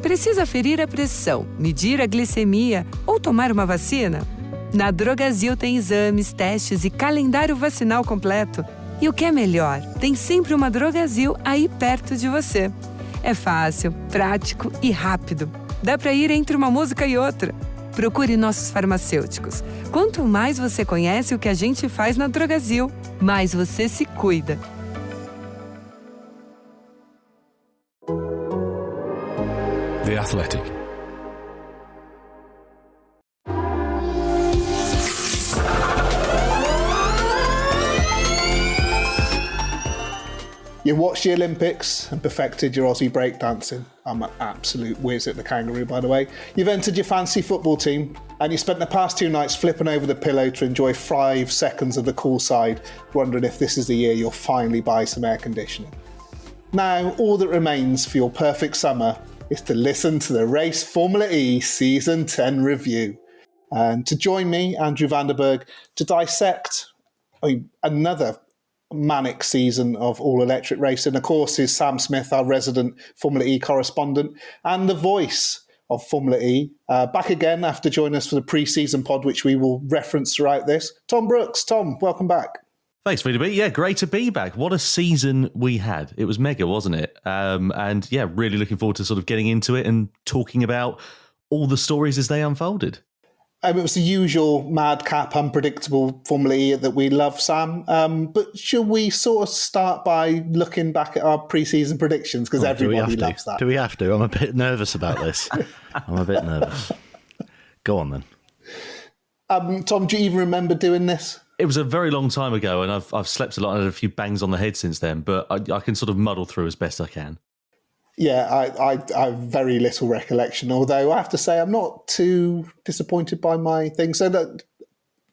Precisa ferir a pressão, medir a glicemia ou tomar uma vacina? Na Drogasil tem exames, testes e calendário vacinal completo. E o que é melhor, tem sempre uma Drogasil aí perto de você. É fácil, prático e rápido. Dá para ir entre uma música e outra. Procure nossos farmacêuticos. Quanto mais você conhece o que a gente faz na Drogasil, mais você se cuida. The Athletic. You watched the Olympics and perfected your Aussie breakdancing. I'm an absolute whiz at the kangaroo, by the way. You've entered your fancy football team and you spent the past 2 nights flipping over the pillow to enjoy 5 seconds of the cool side, wondering if this is the year you'll finally buy some air conditioning. Now, all that remains for your perfect summer is to listen to the Race Formula E Season 10 review. And to join me, Andrew Vanderberg, to dissect another manic season of all-electric racing, of course, is Sam Smith, our resident Formula E correspondent, and the voice of Formula E, back again after joining us for the pre-season pod, which we will reference throughout this. Tom Brooks. Tom, welcome back. Thanks, VDB. Yeah, great to be back. What a season we had. It was mega, wasn't it? And yeah, really looking forward to sort of getting into it and talking about all the stories as they unfolded. It was the usual madcap, unpredictable Formula E that we love, Sam. But should we sort of start by looking back at our pre-season predictions? Because everybody loves that. Do we have to? I'm a bit nervous about this. I'm a bit nervous. Go on, then. Tom, do you even remember doing this? It was a very long time ago, and I've slept a lot and had a few bangs on the head since then, but I can sort of muddle through as best I can. Yeah, I have very little recollection, although I have to say I'm not too disappointed by my thing. So that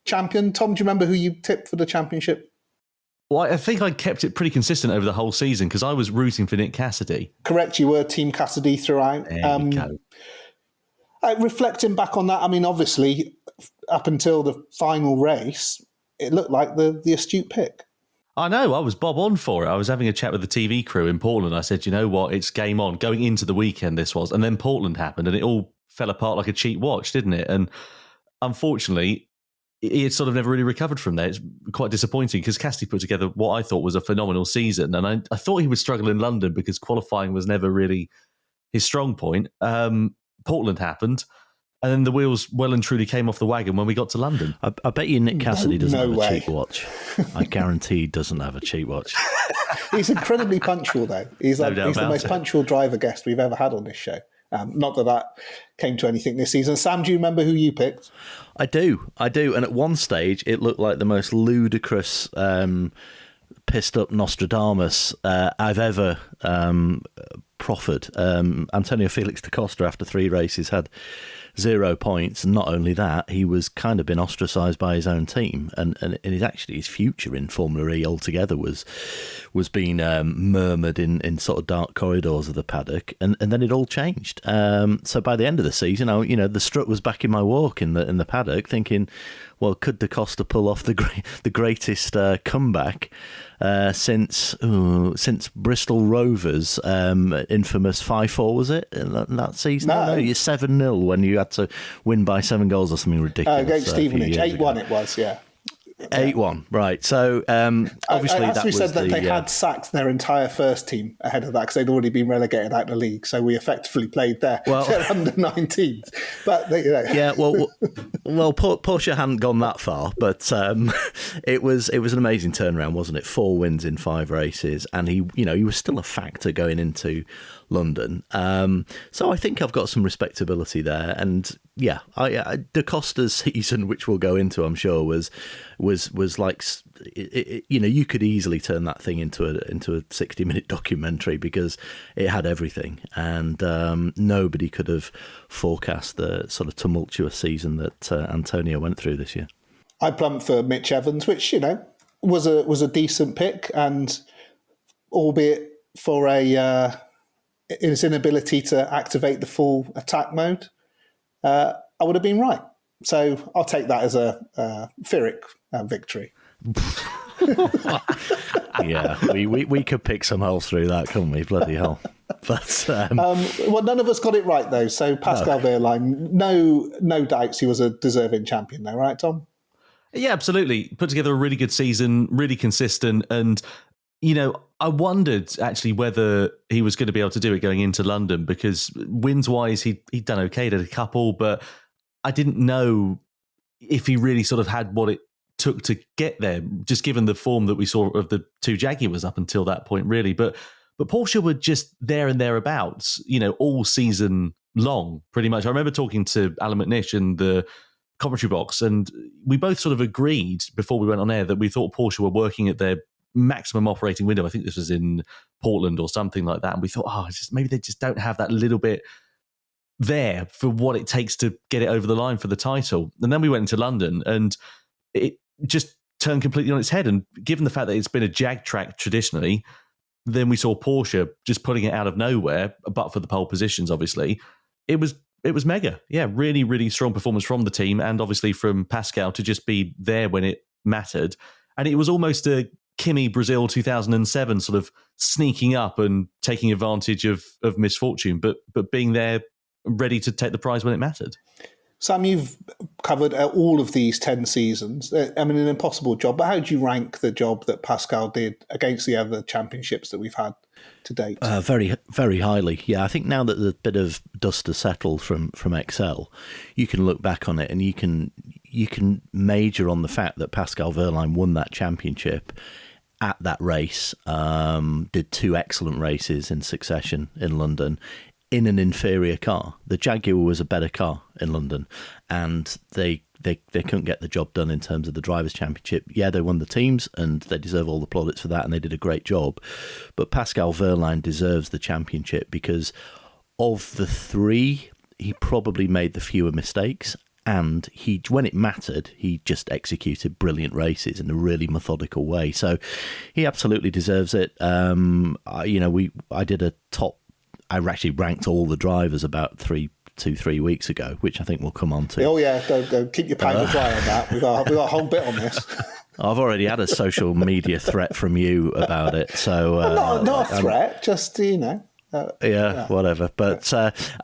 champion, Tom, do you remember who you tipped for the championship? Well, I think I kept it pretty consistent over the whole season because I was rooting for Nick Cassidy. Correct, you were Team Cassidy throughout. There you go. Reflecting back on that, I mean, obviously, up until the final race, it looked like the astute pick. I know, I was bob on for it. I was having a chat with the TV crew in Portland. I said, you know what, it's game on. Going into the weekend, this was. And then Portland happened and it all fell apart like a cheap watch, didn't it? And unfortunately, it sort of never really recovered from there. It's quite disappointing because Cassidy put together what I thought was a phenomenal season. And I thought he would struggle in London because qualifying was never really his strong point. Portland happened. And then the wheels well and truly came off the wagon when we got to London. I bet you Nick Cassidy doesn't have a cheap watch. I guarantee he doesn't have a cheap watch. He's incredibly punctual, though. He's the most punctual driver guest we've ever had on this show. Not that came to anything this season. Sam, do you remember who you picked? I do. And at one stage, it looked like the most ludicrous, pissed up Nostradamus I've ever proffered. Antonio Felix da Costa, after 3 races, had 0 points, and not only that, he was kind of been ostracised by his own team, and his future in Formula E altogether was being murmured in sort of dark corridors of the paddock, and then it all changed. So by the end of the season, the strut was back in my walk in the paddock, thinking, well, could da Costa pull off the greatest comeback since Bristol Rovers' infamous 5-4, was it, in that season? No, you're 7-0 when you had to win by 7 goals or something ridiculous. Against Stevenage, 8-1 it was, yeah. 8-1, right. So obviously that was said that they had sacked their entire first team ahead of that because they'd already been relegated out of the league. So we effectively played their under-19s. But yeah, well, Porsche hadn't gone that far, but it was an amazing turnaround, wasn't it? 4 wins in 5 races, and he was still a factor going into London. So I think I've got some respectability there, and yeah, da Costa's season, which we'll go into, I'm sure, was like, you could easily turn that thing into a 60-minute documentary because it had everything, and nobody could have forecast the sort of tumultuous season that Antonio went through this year. I plumped for Mitch Evans, which was a decent pick, and albeit for his inability to activate the full attack mode, I would have been right. So I'll take that as a Pyrrhic victory. Yeah, we could pick some holes through that, couldn't we? Bloody hell. But well, none of us got it right though. So Pascal Wehrlein, no doubts, he was a deserving champion, though, right, Tom? Yeah, absolutely. Put together a really good season, really consistent, and I wondered actually whether he was going to be able to do it going into London, because wins-wise, he'd done okay, did a couple, but I didn't know if he really sort of had what it took to get there, just given the form that we saw of the two Jaguars up until that point, really. But Porsche were just there and thereabouts, all season long, pretty much. I remember talking to Alan McNish in the commentary box, and we both sort of agreed before we went on air that we thought Porsche were working at their maximum operating window. I think this was in Portland or something like that. And we thought, maybe they just don't have that little bit there for what it takes to get it over the line for the title. And then we went into London and it just turned completely on its head. And given the fact that it's been a Jag track traditionally, then we saw Porsche just putting it out of nowhere, but for the pole positions, obviously. It was mega. Yeah, really, really strong performance from the team, and obviously from Pascal to just be there when it mattered. And it was almost a Kimi Brazil 2007 sort of sneaking up and taking advantage of misfortune, but being there ready to take the prize when it mattered. Sam, you've covered all of these 10 seasons. I mean, an impossible job, but how do you rank the job that Pascal did against the other championships that we've had to date? Very, very highly. Yeah, I think now that the bit of dust has settled from Excel, you can look back on it and you can major on the fact that Pascal Wehrlein won that championship at that race, did two excellent races in succession in London, in an inferior car. The Jaguar was a better car in London, and they couldn't get the job done in terms of the Drivers' Championship. Yeah, they won the teams, and they deserve all the plaudits for that, and they did a great job. But Pascal Wehrlein deserves the championship because of the three, he probably made the fewer mistakes, and when it mattered, he just executed brilliant races in a really methodical way. So he absolutely deserves it. I did a top. I actually ranked all the drivers about 3 weeks ago, which I think we'll come on to. Oh yeah, go keep your powder dry on that. We got a whole bit on this. I've already had a social media threat from you about it, so not a threat, just whatever. But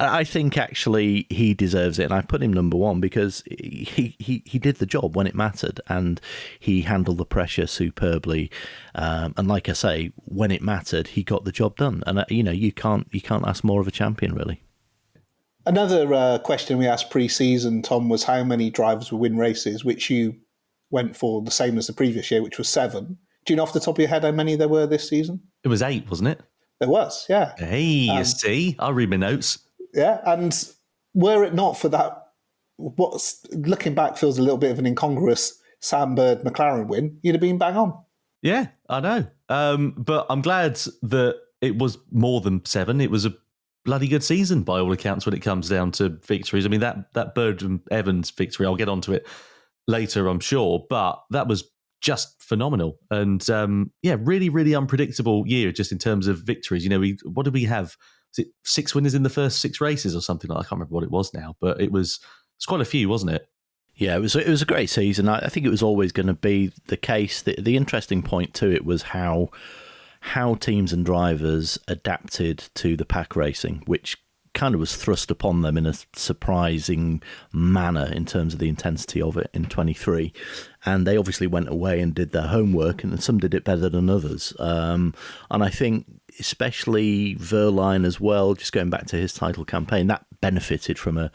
I think actually he deserves it, and I put him number one because he did the job when it mattered, and he handled the pressure superbly. And like I say, when it mattered, he got the job done. And you can't ask more of a champion, really. Another question we asked pre-season, Tom, was how many drivers would win races, which you went for the same as the previous year, which was 7. Do you know off the top of your head how many there were this season? It was 8, wasn't it? There was, yeah. Hey, you see, I'll read my notes. Yeah, and were it not for that, what's looking back feels a little bit of an incongruous Sam Bird McLaren win, you'd have been bang on. Yeah, I know. But I'm glad that it was more than 7. It was a bloody good season by all accounts when it comes down to victories. I mean, that Bird and Evans victory, I'll get onto it later, I'm sure, but that was just phenomenal. And really, really unpredictable year just in terms of victories. What did we have? Was it 6 winners in the first 6 races or something like that? I can't remember what it was now, but it's quite a few, wasn't it? Yeah, it was a great season. I think it was always going to be the case. The interesting point to it was how teams and drivers adapted to the pack racing, which kind of was thrust upon them in a surprising manner in terms of the intensity of it in 23. And they obviously went away and did their homework, and some did it better than others. And I think especially Wehrlein as well, just going back to his title campaign, that benefited from a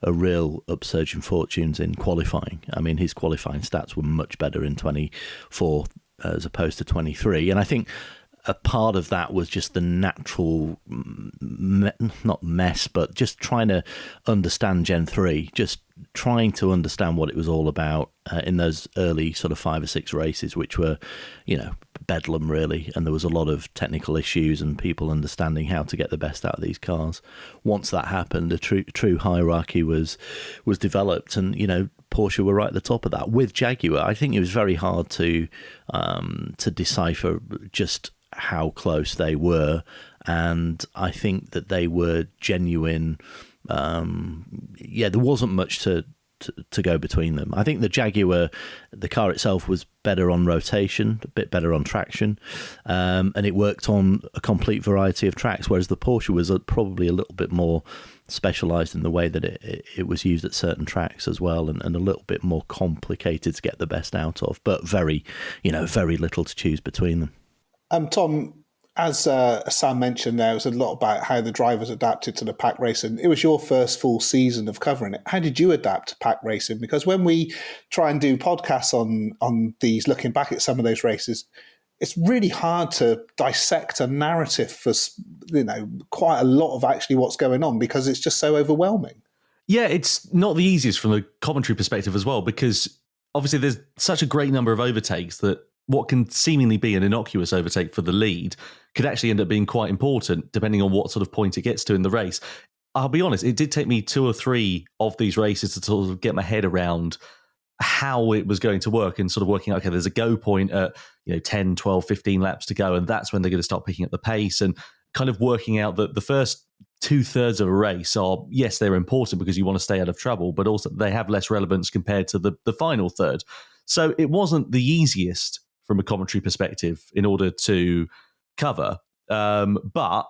real upsurge in fortunes in qualifying. I mean, his qualifying stats were much better in 24 as opposed to 23. And I think a part of that was just the natural, not mess, but just trying to understand Gen 3, just trying to understand what it was all about in those early sort of 5 or 6 races, which were, bedlam really. And there was a lot of technical issues and people understanding how to get the best out of these cars. Once that happened, a true hierarchy was developed, and, Porsche were right at the top of that. With Jaguar, I think it was very hard to decipher just how close they were, and I think that they were genuine. There wasn't much to to go between them. I think the Jaguar, the car itself, was better on rotation, a bit better on traction, and it worked on a complete variety of tracks, whereas the Porsche was probably a little bit more specialised in the way that it was used at certain tracks as well, and a little bit more complicated to get the best out of, but very little to choose between them. Tom, as Sam mentioned, there was a lot about how the drivers adapted to the pack racing. It was your first full season of covering it. How did you adapt to pack racing? Because when we try and do podcasts on these, looking back at some of those races, it's really hard to dissect a narrative for, quite a lot of actually what's going on, because it's just so overwhelming. Yeah, it's not the easiest from a commentary perspective as well, because obviously there's such a great number of overtakes that what can seemingly be an innocuous overtake for the lead could actually end up being quite important, depending on what sort of point it gets to in the race. I'll be honest, it did take me 2 or 3 of these races to sort of get my head around how it was going to work, and sort of working out, okay, there's a go point at 10, 12, 15 laps to go, and that's when they're going to start picking up the pace, and kind of working out that the first 2/3 of a race are, yes, they're important because you want to stay out of trouble, but also they have less relevance compared to the final third. So it wasn't the easiest from a commentary perspective in order to cover. But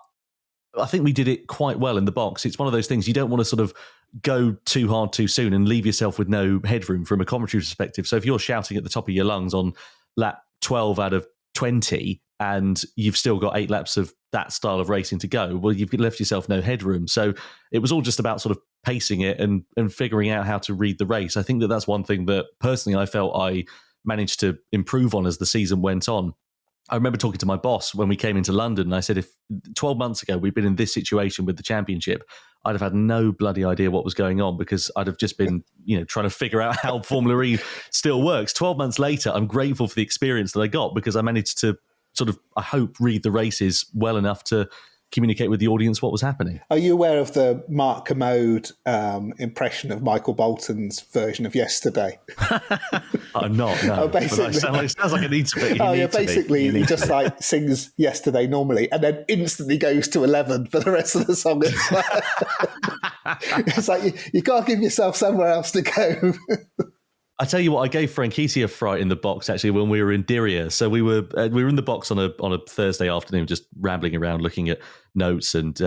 I think we did it quite well in the box. It's one of those things, you don't want to sort of go too hard too soon and leave yourself with no headroom from a commentary perspective. So if you're shouting at the top of your lungs on lap 12 out of 20 and you've still got 8 laps of that style of racing to go, well, you've left yourself no headroom. So it was all just about sort of pacing it and figuring out how to read the race. I think that's one thing that personally I felt I managed to improve on as the season went on. I remember talking to my boss when we came into London, and I said, if 12 months ago we'd been in this situation with the championship, I'd have had no bloody idea what was going on, because I'd have just been, trying to figure out how Formula E still works. 12 months later, I'm grateful for the experience that I got, because I managed to sort of, I hope, read the races well enough to communicate with the audience what was happening. Are you aware of the Mark Commode impression of Michael Bolton's version of Yesterday? I'm not, no. Basically, it sounds like I need to be. Basically, he just like sings Yesterday normally and then instantly goes to 11 for the rest of the song. It's like you can't give yourself somewhere else to go. I tell you what, I gave Franchitti a fright in the box actually when we were in Diriyah. So we were in the box on a Thursday afternoon, just rambling around, looking at notes, and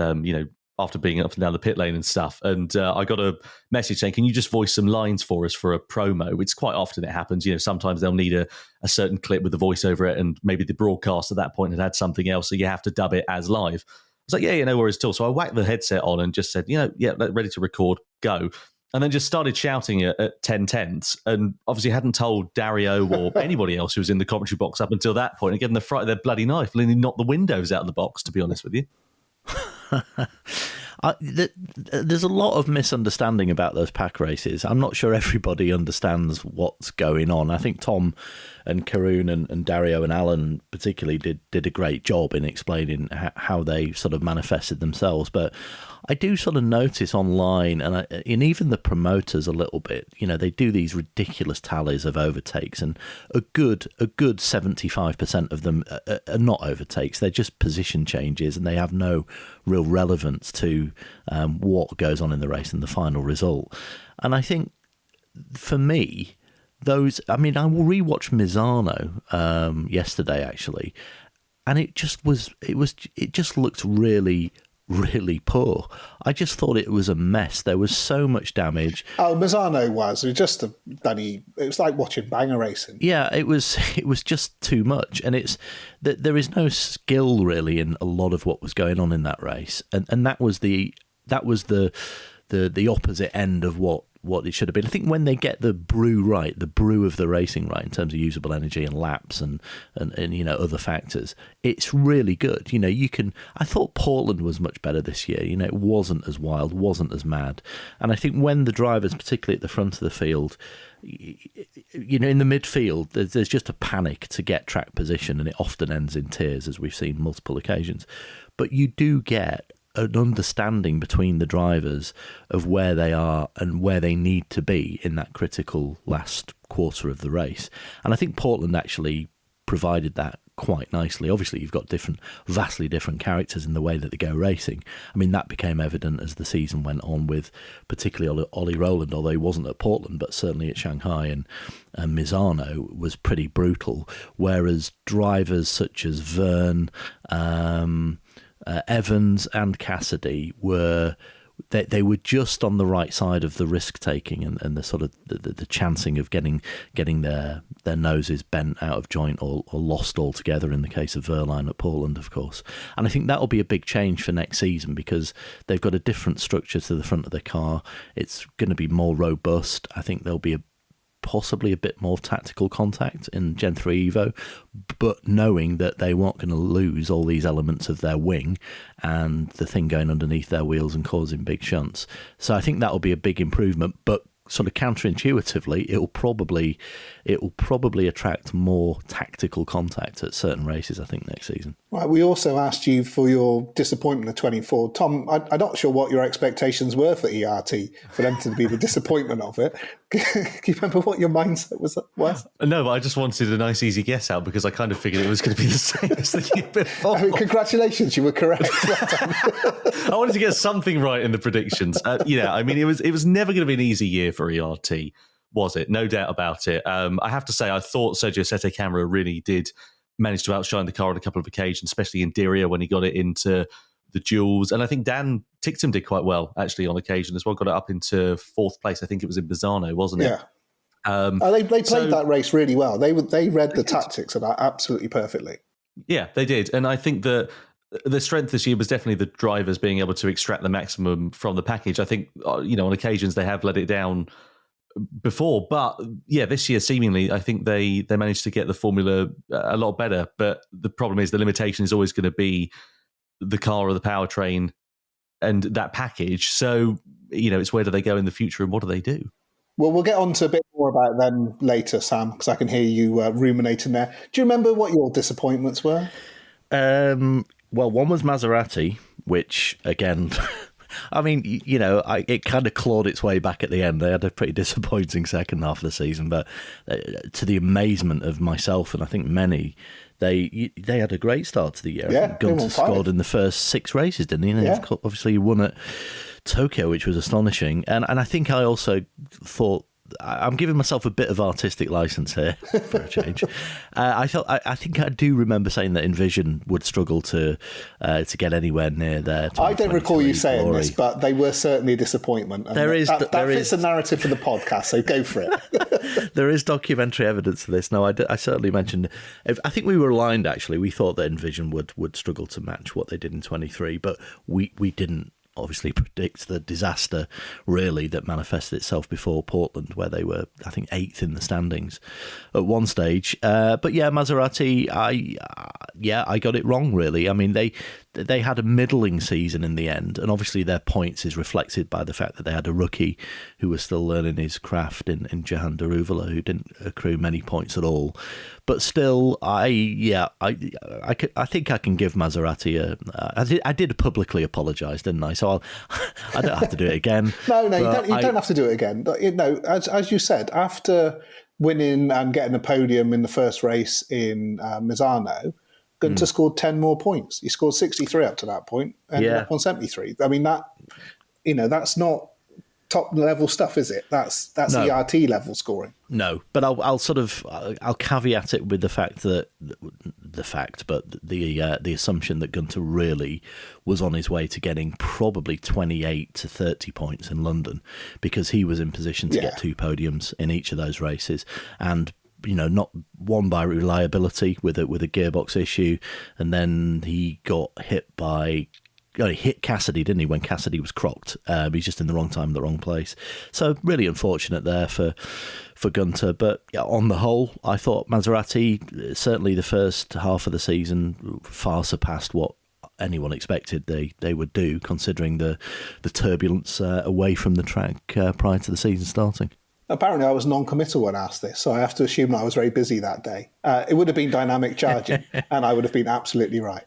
after being up and down the pit lane and stuff. And I got a message saying, "Can you just voice some lines for us for a promo?" It's quite often it happens. Sometimes they'll need a certain clip with the voice over it, and maybe the broadcast at that point had something else, so you have to dub it as live. I was like, yeah, no worries at all. So I whacked the headset on and just said, ready to record, go. And then just started shouting at 10 tenths, and obviously hadn't told Dario or anybody else who was in the commentary box up until that point, and gave them the fright of their bloody knife, nearly knocked the windows out of the box, to be honest with you. There's a lot of misunderstanding about those pack races. I'm not sure everybody understands what's going on. I think Tom and Karun and Dario and Alan particularly did a great job in explaining how they sort of manifested themselves. But I do sort of notice online, and even the promoters a little bit, they do these ridiculous tallies of overtakes, and a good 75% of them are not overtakes. They're just position changes, and they have no real relevance to what goes on in the race and the final result. And I think for me, I will rewatch Misano yesterday actually, and it just looked really, really poor. I just thought it was a mess. There was so much damage. Oh, Misano was. It was just it was like watching banger racing. Yeah, it was just too much, and there is no skill really in a lot of what was going on in that race, and that was the opposite end of what it should have been. I think when they get the brew of the racing right in terms of usable energy and laps and other factors, it's really good. I thought Portland was much better this year. It wasn't as wild, wasn't as mad. And I think when the drivers, particularly at the front of the field, in the midfield, there's just a panic to get track position, and it often ends in tears, as we've seen multiple occasions. But you do get an understanding between the drivers of where they are and where they need to be in that critical last quarter of the race. And I think Portland actually provided that quite nicely. Obviously, you've got vastly different characters in the way that they go racing. I mean, that became evident as the season went on with particularly Ollie Rowland, although he wasn't at Portland, but certainly at Shanghai and Misano was pretty brutal, whereas drivers such as Verne, Evans and Cassidy were just on the right side of the risk taking and the sort of the chancing of getting their noses bent out of joint or lost altogether in the case of Wehrlein at Portland, of course. And I think that'll be a big change for next season because they've got a different structure to the front of the car. It's going to be more robust. I think there'll be possibly a bit more tactical contact in Gen 3 Evo, but knowing that they weren't going to lose all these elements of their wing and the thing going underneath their wheels and causing big shunts. So I think that'll be a big improvement, but sort of counterintuitively, it'll probably attract more tactical contact at certain races, I think, next season. Right, we also asked you for your disappointment of 24. Tom, I'm not sure what your expectations were for ERT, for them to be the disappointment of it. Can you remember what your mindset was? No, but I just wanted a nice, easy guess out because I kind of figured it was going to be the same as the year before. I mean, congratulations, you were correct. I wanted to get something right in the predictions. I mean, it was never going to be an easy year for ERT, was it? No doubt about it. I have to say, I thought Sergio Sette Camara really did manage to outshine the car on a couple of occasions, especially in Diriyah when he got it into the duels. And I think Dan Ticktum did quite well, actually, on occasion as well. Got it up into fourth place. I think it was in Bazzano, wasn't it? Yeah. They played that race really well. They read the tactics of that absolutely perfectly. Yeah, they did. And I think that the strength this year was definitely the drivers being able to extract the maximum from the package. I think, on occasions they have let it down before, but yeah, this year seemingly I think they managed to get the formula a lot better. But the problem is the limitation is always going to be the car or the powertrain and that package. So, it's where do they go in the future and what do they do? Well, we'll get on to a bit more about them later, Sam, because I can hear you ruminating there. Do you remember what your disappointments were? Well, one was Maserati, which, again, I mean, it kind of clawed its way back at the end. They had a pretty disappointing second half of the season, but to the amazement of myself and I think many, they had a great start to the year. Yeah, Gunter scored in the first 6 races, didn't he? And obviously he won at Tokyo, which was astonishing. And I think I also thought, I'm giving myself a bit of artistic license here for a change. I think I do remember saying that Envision would struggle to get anywhere near there. I don't recall you saying this, but they were certainly a disappointment. And that fits the narrative for the podcast, so go for it. There is documentary evidence of this. No, I certainly mentioned. I think we were aligned. Actually, we thought that Envision would struggle to match what they did in 23, but we didn't obviously predict the disaster really that manifested itself before Portland, where they were, I think, 8th in the standings at one stage. But yeah, Maserati, I got it wrong really. I mean, they had a middling season in the end, and obviously their points is reflected by the fact that they had a rookie who was still learning his craft in Jahan Daruvala, who didn't accrue many points at all. But still, I think I can give Maserati I did publicly apologise, didn't I? So I don't have to do it again. No, you don't have to do it again. But, as you said, after winning and getting a podium in the first race in Misano, Gunter scored 10 more points. He scored 63 up to that point, ended up on 73. I mean, that's not top level stuff, is it? That's no. ERT level scoring. No, but I'll caveat it with the assumption that Gunter really was on his way to getting probably 28 to 30 points in London, because he was in position to get 2 podiums in each of those races, and not one by reliability with a gearbox issue, and then he got hit by. He hit Cassidy, didn't he, when Cassidy was crocked? He's just in the wrong time, in the wrong place. So really unfortunate there for Gunter. But on the whole, I thought Maserati, certainly the first half of the season, far surpassed what anyone expected they would do, considering the turbulence away from the track prior to the season starting. Apparently I was non-committal when asked this, so I have to assume that I was very busy that day. It would have been dynamic charging, and I would have been absolutely right.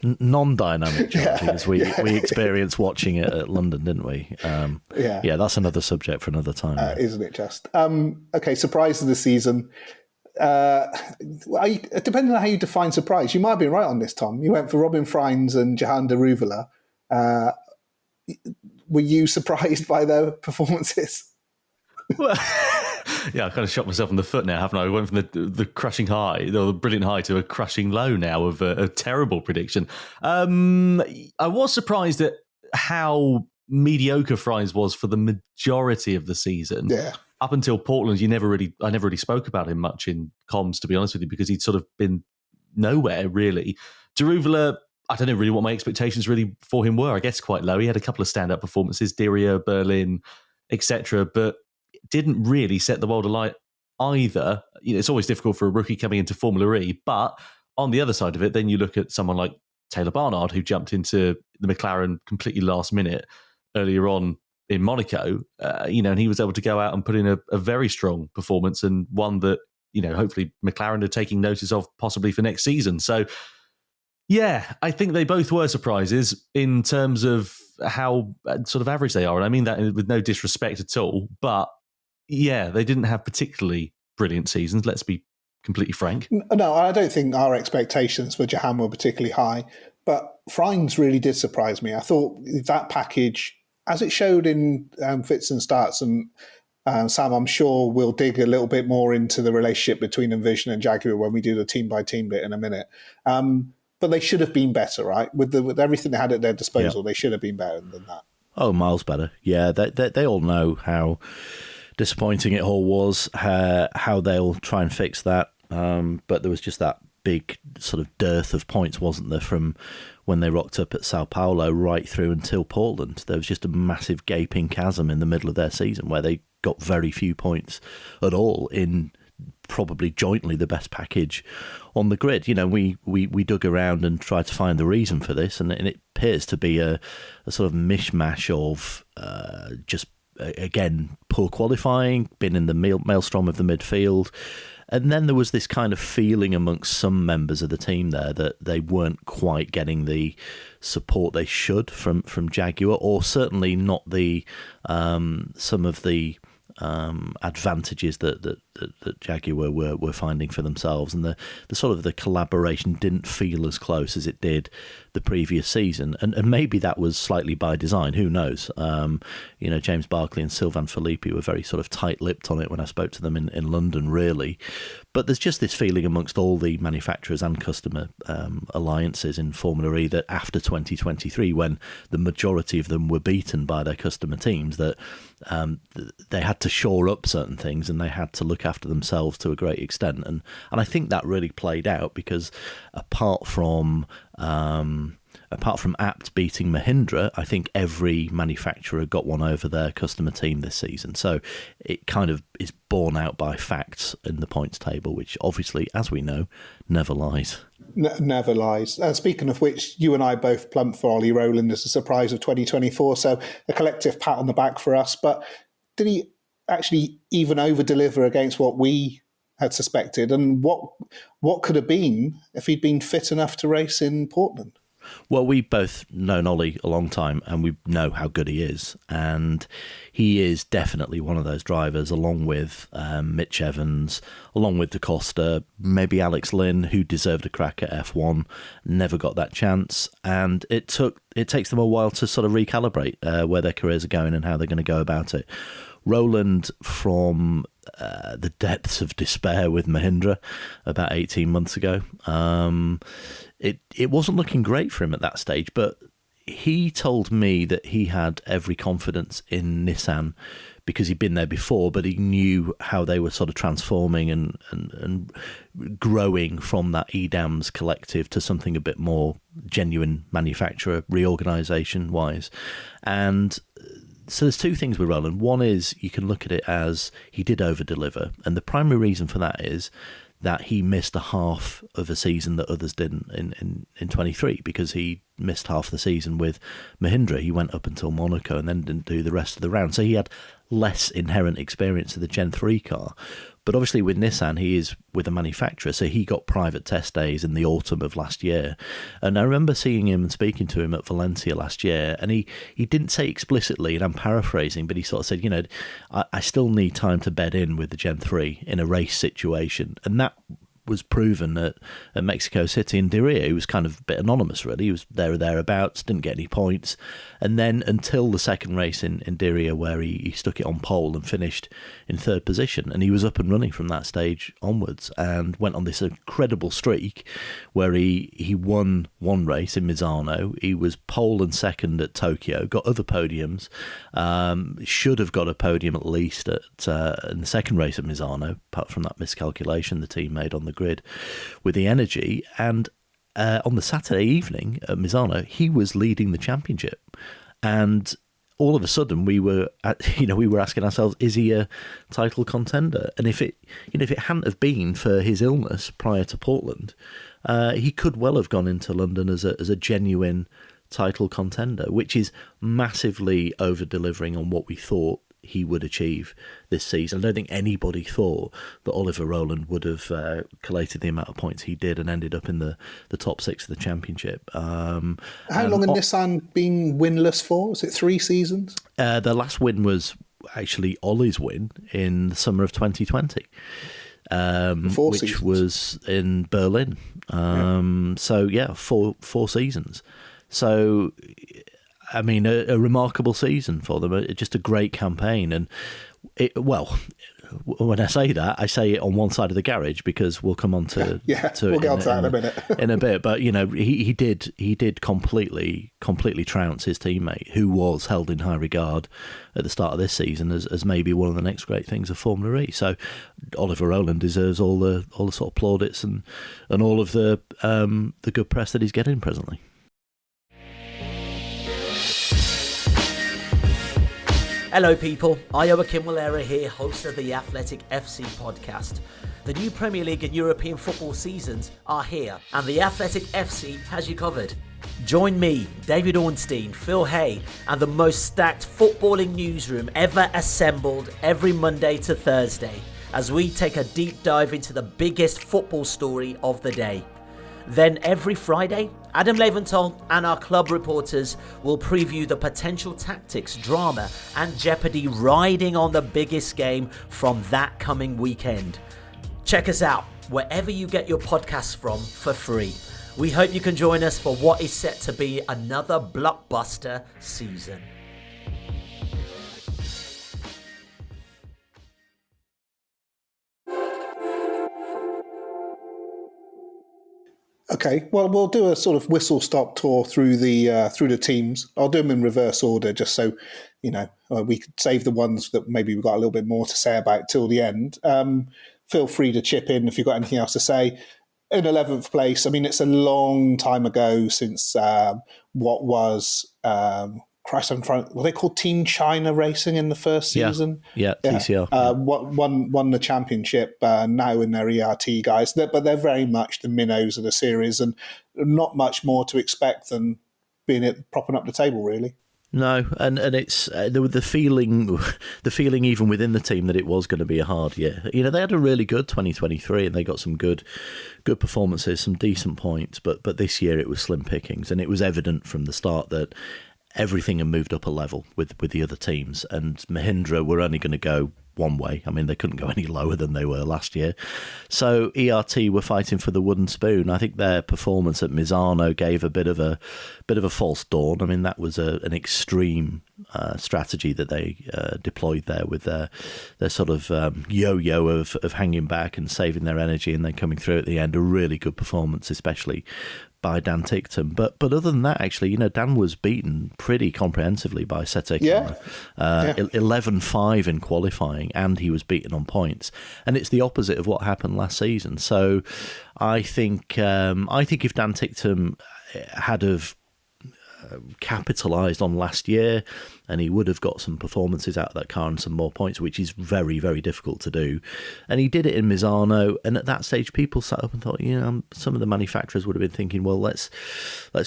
Non-dynamic charging, as we experienced watching it at London, didn't we? Yeah, that's another subject for another time. Isn't it just? Okay, surprise of the season. depending on how you define surprise, you might have been right on this, Tom. You went for Robin Freins and Jahan Daruvala. Were you surprised by their performances? Well, yeah, I kind of shot myself in the foot now, haven't I? I went from the crushing high, or the brilliant high, to a crushing low now of a terrible prediction. I was surprised at how mediocre Freins was for the majority of the season. Yeah. Up until Portland, I never really spoke about him much in comms, to be honest with you, because he'd sort of been nowhere, really. Daruvala, I don't know really what my expectations really for him were. I guess quite low. He had a couple of stand-up performances, Diriyah, Berlin, etc., but didn't really set the world alight either. You know, it's always difficult for a rookie coming into Formula E, but on the other side of it, then you look at someone like Taylor Barnard, who jumped into the McLaren completely last minute earlier on in Monaco, and he was able to go out and put in a very strong performance, and one that, hopefully McLaren are taking notice of possibly for next season. So, yeah, I think they both were surprises in terms of how sort of average they are. And I mean that with no disrespect at all, but yeah, they didn't have particularly brilliant seasons, let's be completely frank. No, I don't think our expectations for Jahan were particularly high, but Freins really did surprise me. I thought that package, as it showed in fits and starts, and Sam, I'm sure we'll dig a little bit more into the relationship between Envision and Jaguar when we do the team-by-team bit in a minute. But they should have been better, right? With everything they had at their disposal, They should have been better than that. Oh, miles better. Yeah, they all know how disappointing it all was, how they'll try and fix that. But there was just that big sort of dearth of points, wasn't there, from when they rocked up at Sao Paulo right through until Portland. There was just a massive gaping chasm in the middle of their season where they got very few points at all in probably jointly the best package on the grid. We dug around and tried to find the reason for this, and it appears to be a sort of mishmash of just, again, poor qualifying, been in the maelstrom of the midfield. And then there was this kind of feeling amongst some members of the team there that they weren't quite getting the support they should from Jaguar, or certainly not the some of the advantages that Jaguar were finding for themselves, and the sort of the collaboration didn't feel as close as it did the previous season, and maybe that was slightly by design. Who knows? James Barkley and Sylvain Philippe were very sort of tight-lipped on it when I spoke to them in London, really. But there's just this feeling amongst all the manufacturers and customer alliances in Formula E that after 2023, when the majority of them were beaten by their customer teams, that they had to shore up certain things and they had to look after themselves to a great extent. And I think that really played out, because apart from Apt beating Mahindra, I think every manufacturer got one over their customer team this season. So it kind of is borne out by facts in the points table, which obviously, as we know, never lies. Never lies. Speaking of which, you and I both plumped for Ollie Rowland as a surprise of 2024, so a collective pat on the back for us. But did he actually even over-deliver against what we had suspected? And what could have been if he'd been fit enough to race in Portland? Well, we've both known Ollie a long time, and we know how good he is. And he is definitely one of those drivers, along with Mitch Evans, along with Da Costa, maybe Alex Lynn, who deserved a crack at F1, never got that chance. And it takes them a while to sort of recalibrate where their careers are going and how they're going to go about it. Rowland, from the depths of despair with Mahindra about 18 months ago, it wasn't looking great for him at that stage, but he told me that he had every confidence in Nissan because he'd been there before, but he knew how they were sort of transforming and growing from that EDAMS collective to something a bit more genuine manufacturer, reorganisation-wise. And so there's two things with Rowland. One is you can look at it as he did over-deliver, and the primary reason for that is that he missed a half of a season that others didn't in 23, because he missed half the season with Mahindra. He went up until Monaco and then didn't do the rest of the round. So he had less inherent experience of the Gen 3 car. But obviously with Nissan, he is with a manufacturer, so he got private test days in the autumn of last year. And I remember seeing him and speaking to him at Valencia last year, and he didn't say explicitly, and I'm paraphrasing, but he sort of said, I still need time to bed in with the Gen 3 in a race situation. And that was proven at Mexico City. In Diriyah, he was kind of a bit anonymous, really. He was there or thereabouts, didn't get any points. And then until the second race in Diriyah, where he stuck it on pole and finished in third position. And he was up and running from that stage onwards and went on this incredible streak where he won one race in Misano. He was pole and second at Tokyo, got other podiums, should have got a podium at least in the second race at Misano, apart from that miscalculation the team made on the grid with the energy. And on the Saturday evening at Misano, he was leading the championship, and all of a sudden we were asking ourselves, is he a title contender? And if it hadn't have been for his illness prior to Portland, he could well have gone into London as a genuine title contender, which is massively over delivering on what we thought he would achieve this season. I don't think anybody thought that Oliver Rowland would have collated the amount of points he did and ended up in the top six of the championship. How long had Nissan been winless for? Was it 3 seasons? The last win was actually Ollie's win in the summer of 2020, which seasons. Was in Berlin. So, 4 seasons. So, I mean, a remarkable season for them, just a great campaign. And, when I say that, I say it on one side of the garage because we'll come on to we'll get on to that in a minute. in a bit. But, he did completely trounce his teammate, who was held in high regard at the start of this season as maybe one of the next great things of Formula E. So Oliver Rowland deserves all the sort of plaudits and all of the good press that he's getting presently. Hello people, Iowa Kimwalera here, host of the Athletic FC podcast. The new Premier League and European football seasons are here, and the Athletic FC has you covered. Join me, David Ornstein, Phil Hay, and the most stacked footballing newsroom ever assembled every Monday to Thursday, as we take a deep dive into the biggest football story of the day. Then every Friday, Adam Leventhal and our club reporters will preview the potential tactics, drama and jeopardy riding on the biggest game from that coming weekend. Check us out wherever you get your podcasts from for free. We hope you can join us for what is set to be another blockbuster season. Okay, well, we'll do a sort of whistle-stop tour through the teams. I'll do them in reverse order, just so we could save the ones that maybe we've got a little bit more to say about till the end. Feel free to chip in if you've got anything else to say. In 11th place, I mean, it's a long time ago since what was were they called Team China Racing in the first season? Yeah, TCR. Won the championship now in their ERT guys, but they're very much the minnows of the series and not much more to expect than propping up the table, really. No, and it's the feeling even within the team that it was going to be a hard year. They had a really good 2023 and they got some good performances, some decent points, but this year it was slim pickings, and it was evident from the start that everything had moved up a level with the other teams, and Mahindra were only going to go one way. I mean, they couldn't go any lower than they were last year. So ERT were fighting for the wooden spoon. I think their performance at Misano gave a bit of a false dawn. I mean, that was an extreme strategy that they deployed there with their sort of yo-yo of hanging back and saving their energy and then coming through at the end. A really good performance, especially by Dan Ticktum. But other than that, actually, Dan was beaten pretty comprehensively by Sete Kara. 11-5 in qualifying, and he was beaten on points. And it's the opposite of what happened last season. So I think if Dan Ticktum had have capitalised on last year, and he would have got some performances out of that car and some more points, which is very, very difficult to do. And he did it in Misano, and at that stage, people sat up and thought, some of the manufacturers would have been thinking, well, let's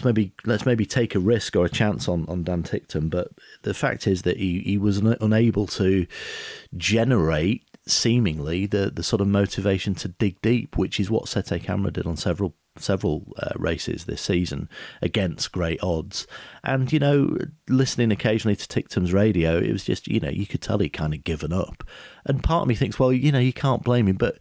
maybe take a risk or a chance on Dan Ticktum. But the fact is that he was unable to generate seemingly the sort of motivation to dig deep, which is what Sete Camara did on several races this season against great odds. And listening occasionally to Ticktum's radio, it was just you could tell he'd kind of given up. And part of me thinks, well, you can't blame him, but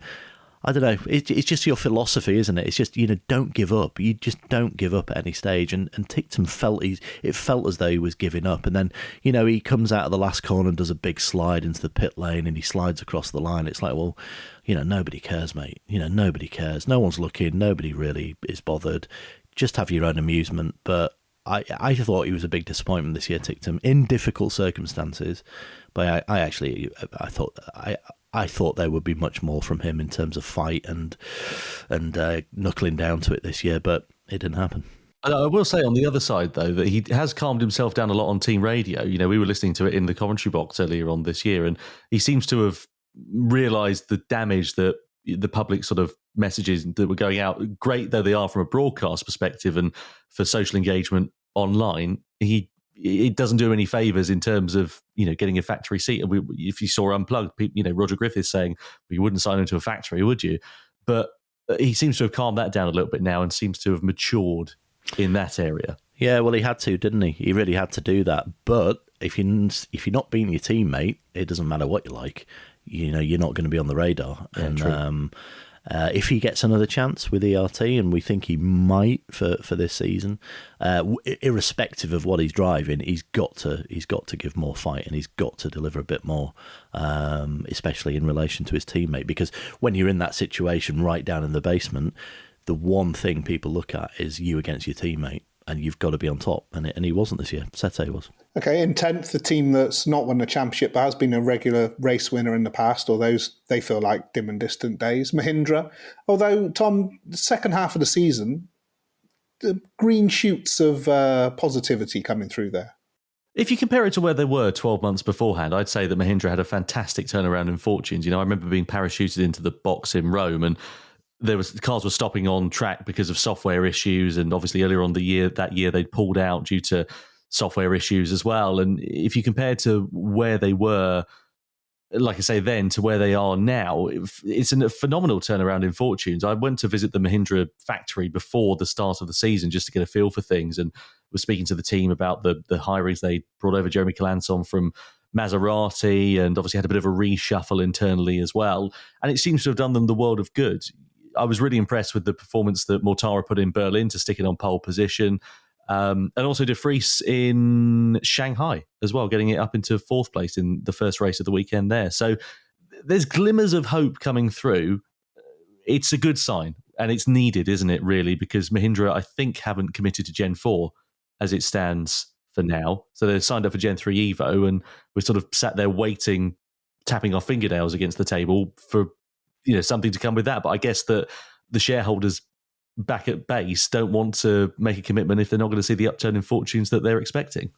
I don't know. It's just your philosophy, isn't it? It's just, don't give up. You just don't give up at any stage. And Ticktum it felt as though he was giving up. And then, he comes out of the last corner and does a big slide into the pit lane, and he slides across the line. It's like, well, nobody cares, mate. Nobody cares. No one's looking. Nobody really is bothered. Just have your own amusement. But I thought he was a big disappointment this year, Ticktum, in difficult circumstances. But I thought there would be much more from him in terms of fight and knuckling down to it this year, but it didn't happen. I will say on the other side, though, that he has calmed himself down a lot on team radio. We were listening to it in the commentary box earlier on this year, and he seems to have realised the damage that the public sort of messages that were going out, great though they are from a broadcast perspective and for social engagement online, it doesn't do any favours in terms of getting a factory seat. And if you saw Unplugged, Roger Griffiths saying, well, you wouldn't sign him to a factory, would you? But he seems to have calmed that down a little bit now and seems to have matured in that area. Yeah, well, he had to, didn't he? He really had to do that. But if you're not beating your teammate, it doesn't matter what you like. You're not going to be on the radar. Yeah, and if he gets another chance with ERT, and we think he might for this season, irrespective of what he's driving, he's got to give more fight, and he's got to deliver a bit more, especially in relation to his teammate. Because when you're in that situation right down in the basement, the one thing people look at is you against your teammate, and you've got to be on top. And he wasn't this year. Sete was. Okay, in 10th, the team that's not won the championship but has been a regular race winner in the past, or those they feel like dim and distant days, Mahindra. Although, Tom, the second half of the season, the green shoots of positivity coming through there. If you compare it to where they were 12 months beforehand, I'd say that Mahindra had a fantastic turnaround in fortunes. I remember being parachuted into the box in Rome, and the cars were stopping on track because of software issues, and obviously earlier on that year they'd pulled out due to software issues as well. And if you compare to where they were, like I say then, to where they are now, it's a phenomenal turnaround in fortunes. I went to visit the Mahindra factory before the start of the season just to get a feel for things, and was speaking to the team about the hirings. They brought over Jeremy Calanson from Maserati, and obviously had a bit of a reshuffle internally as well, and it seems to have done them the world of good. I was really impressed with the performance that Mortara put in Berlin to stick it on pole position. And also De Vries in Shanghai as well, getting it up into fourth place in the first race of the weekend there. So there's glimmers of hope coming through. It's a good sign, and it's needed, isn't it, really? Because Mahindra, I think, haven't committed to Gen 4 as it stands for now. So they've signed up for Gen 3 Evo, and we're sort of sat there waiting, tapping our fingernails against the table for something to come with that. But I guess that the shareholders back at base don't want to make a commitment if they're not going to see the upturn in fortunes that they're expecting.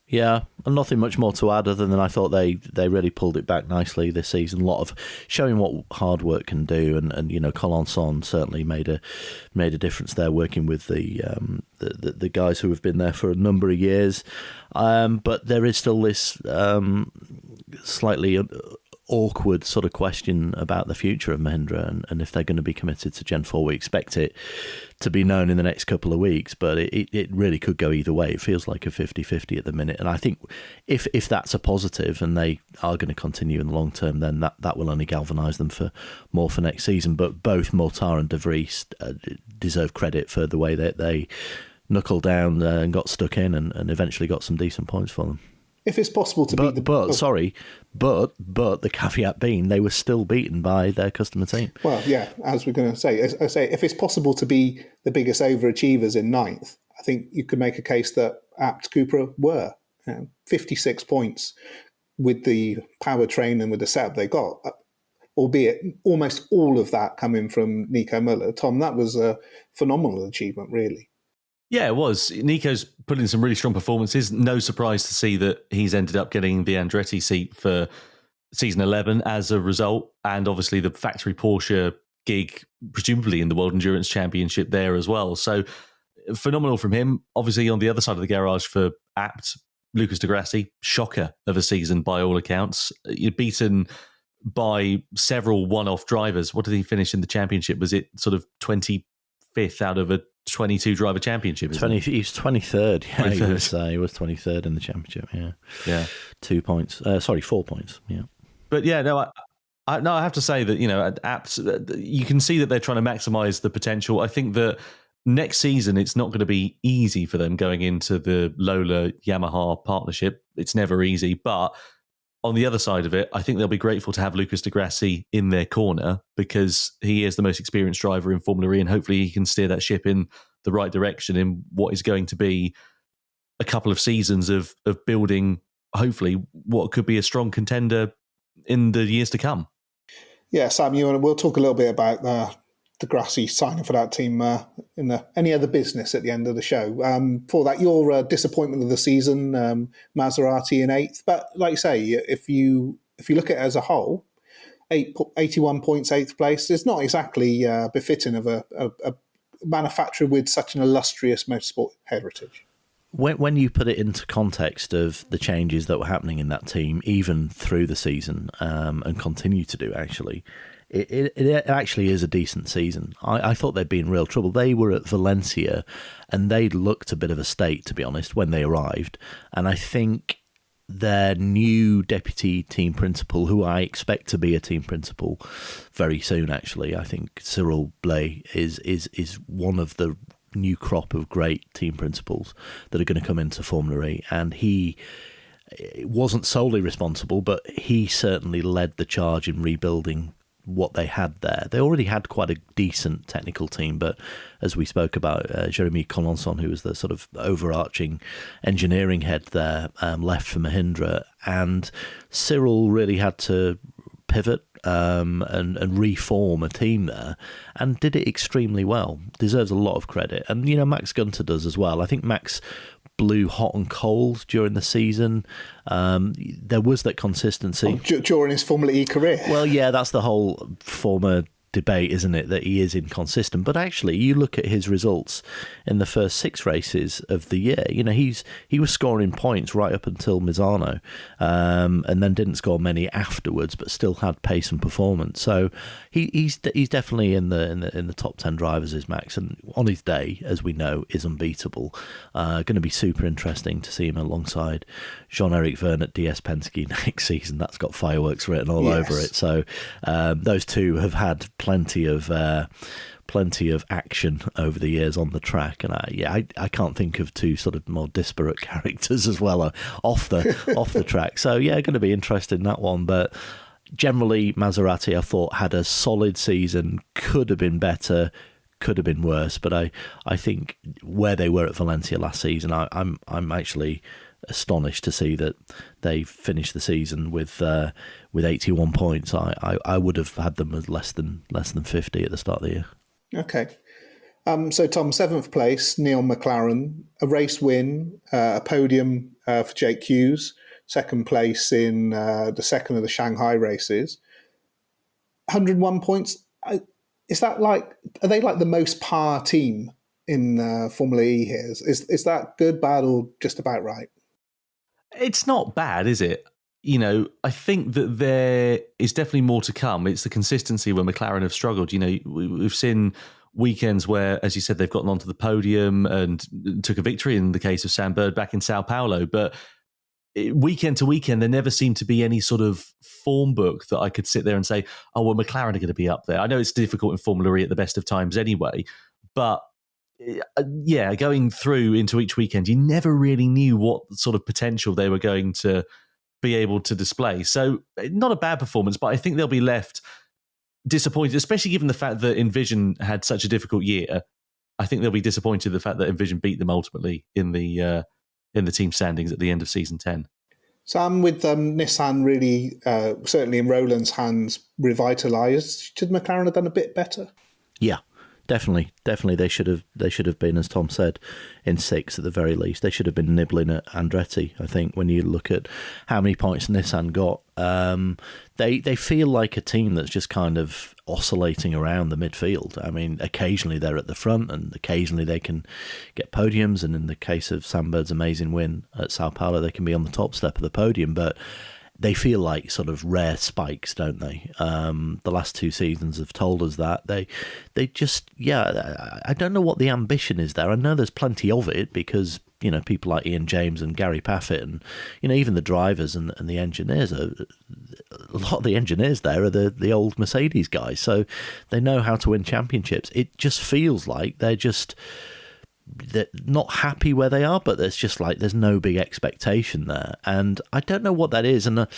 Yeah, and nothing much more to add other than I thought they really pulled it back nicely this season. A lot of showing what hard work can do, and Calanson certainly made a difference there, working with the guys who have been there for a number of years. But there is still this slightly awkward sort of question about the future of Mahindra and if they're going to be committed to Gen 4. We expect it to be known in the next couple of weeks, but it really could go either way. It feels like a 50-50 at the minute, and I think if that's a positive and they are going to continue in the long term, then that will only galvanise them for more for next season. But both Mortar and De Vries deserve credit for the way that they knuckled down and got stuck in and eventually got some decent points for them. If it's possible to beat but the caveat being they were still beaten by their customer team. Well, yeah, as we're going to say, as I say, if it's possible to be the biggest overachievers in ninth, I think you could make a case that Abt Cupra were 56 points with the powertrain and with the setup they got, albeit almost all of that coming from Nico Müller. Tom, that was a phenomenal achievement, really. Yeah, it was. Nico's put in some really strong performances. No surprise to see that he's ended up getting the Andretti seat for season 11 as a result. And obviously the factory Porsche gig, presumably in the World Endurance Championship there as well. So phenomenal from him. Obviously on the other side of the garage for Abt, Lucas Di Grassi, shocker of a season by all accounts. You're beaten by several one-off drivers. What did he finish in the championship? Was it sort of 25th out of a 22 driver championship? He was 23rd. Yeah, 23rd. He was 23rd in the championship. Yeah. 2 points. 4 points. Yeah. But yeah, no, I have to say that, at Abt, you can see that they're trying to maximise the potential. I think that next season it's not going to be easy for them going into the Lola Yamaha partnership. It's never easy, but on the other side of it, I think they'll be grateful to have Lucas Di Grassi in their corner because he is the most experienced driver in Formula E, and hopefully he can steer that ship in the right direction in what is going to be a couple of seasons of building, hopefully, what could be a strong contender in the years to come. Yeah, Sam, we'll talk a little bit about Di Grassi signing for that team in any other business at the end of the show. For that, your disappointment of the season, Maserati in 8th. But like you say, if you look at it as a whole, 81 points, 8th place, it's not exactly befitting of a manufacturer with such an illustrious motorsport heritage. When you put it into context of the changes that were happening in that team, even through the season, and continue to do actually, it actually is a decent season. I thought they'd be in real trouble. They were at Valencia and they looked a bit of a state, to be honest, when they arrived. And I think their new deputy team principal, who I expect to be a team principal very soon, actually, I think Cyril Blay is one of the new crop of great team principals that are going to come into Formula E, and he wasn't solely responsible, but he certainly led the charge in rebuilding what they had there. They already had quite a decent technical team, but as we spoke about, Jeremy Colonson, who was the sort of overarching engineering head there, left for Mahindra, and Cyril really had to pivot and reform a team there, and did it extremely well. Deserves a lot of credit. And, Max Gunter does as well. I think Max blew hot and cold during the season. There was that consistency. During his Formula E career. Well, yeah, that's the whole former debate, isn't it, that he is inconsistent. But actually, you look at his results in the first 6 races of the year. He was scoring points right up until Misano, and then didn't score many afterwards, but still had pace and performance. So he's definitely in the top 10 drivers, is Max, and on his day, as we know, is unbeatable. Going to be super interesting to see him alongside Jean-Eric Vergne at DS Penske next season. That's got fireworks written all over it. So those two have had plenty of action over the years on the track, and I can't think of two sort of more disparate characters as well off the track. So yeah, going to be interested in that one. But generally, Maserati, I thought, had a solid season. Could have been better, could have been worse. But I think where they were at Valencia last season, I'm actually astonished to see that they finished the season with 81 points. I would have had them as less than 50 at the start of the year. Okay. So Tom, 7th place, Neil McLaren, a race win, a podium for Jake Hughes, 2nd place in the second of the Shanghai races. 101 points. Is that are they like the most par team in Formula E here? Is that good, bad, or just about right? It's not bad, is it? I think that there is definitely more to come. It's the consistency where McLaren have struggled. We've seen weekends where, as you said, they've gotten onto the podium and took a victory in the case of Sam Bird back in Sao Paulo. But weekend to weekend, there never seemed to be any sort of form book that I could sit there and say, oh, well, McLaren are going to be up there. I know it's difficult in Formula E at the best of times anyway, but yeah, going through into each weekend, you never really knew what sort of potential they were going to be able to display. So not a bad performance, but I think they'll be left disappointed, especially given the fact that Envision had such a difficult year. I think they'll be disappointed the fact that Envision beat them ultimately in the team standings at the end of season 10. Sam, with Nissan really, certainly in Rowland's hands, revitalised, should McLaren have done a bit better? Yeah, Definitely. They should have been, as Tom said, in 6th at the very least. They should have been nibbling at Andretti. I think when you look at how many points Nissan got, they feel like a team that's just kind of oscillating around the midfield. I mean, occasionally they're at the front, and occasionally they can get podiums. And in the case of Sam Bird's amazing win at Sao Paulo, they can be on the top step of the podium, but they feel like sort of rare spikes, don't they? The last 2 seasons have told us that. They just, I don't know what the ambition is there. I know there's plenty of it because, people like Ian James and Gary Paffett and, even the drivers and the engineers, a lot of the engineers there are the old Mercedes guys. So they know how to win championships. It just feels like they're not happy where they are, but there's just like there's no big expectation there, and I don't know what that is. And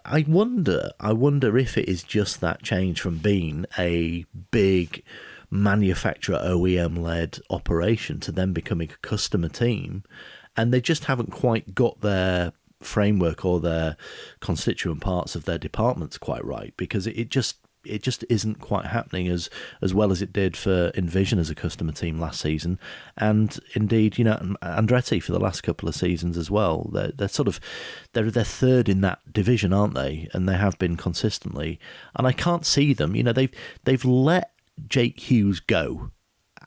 I wonder if it is just that change from being a big manufacturer OEM led operation to then becoming a customer team, and they just haven't quite got their framework or their constituent parts of their departments quite right, because it just isn't quite happening as well as it did for Envision as a customer team last season, and indeed, Andretti for the last couple of seasons as well. They're third in that division, aren't they? And they have been consistently. And I can't see them. They've let Jake Hughes go,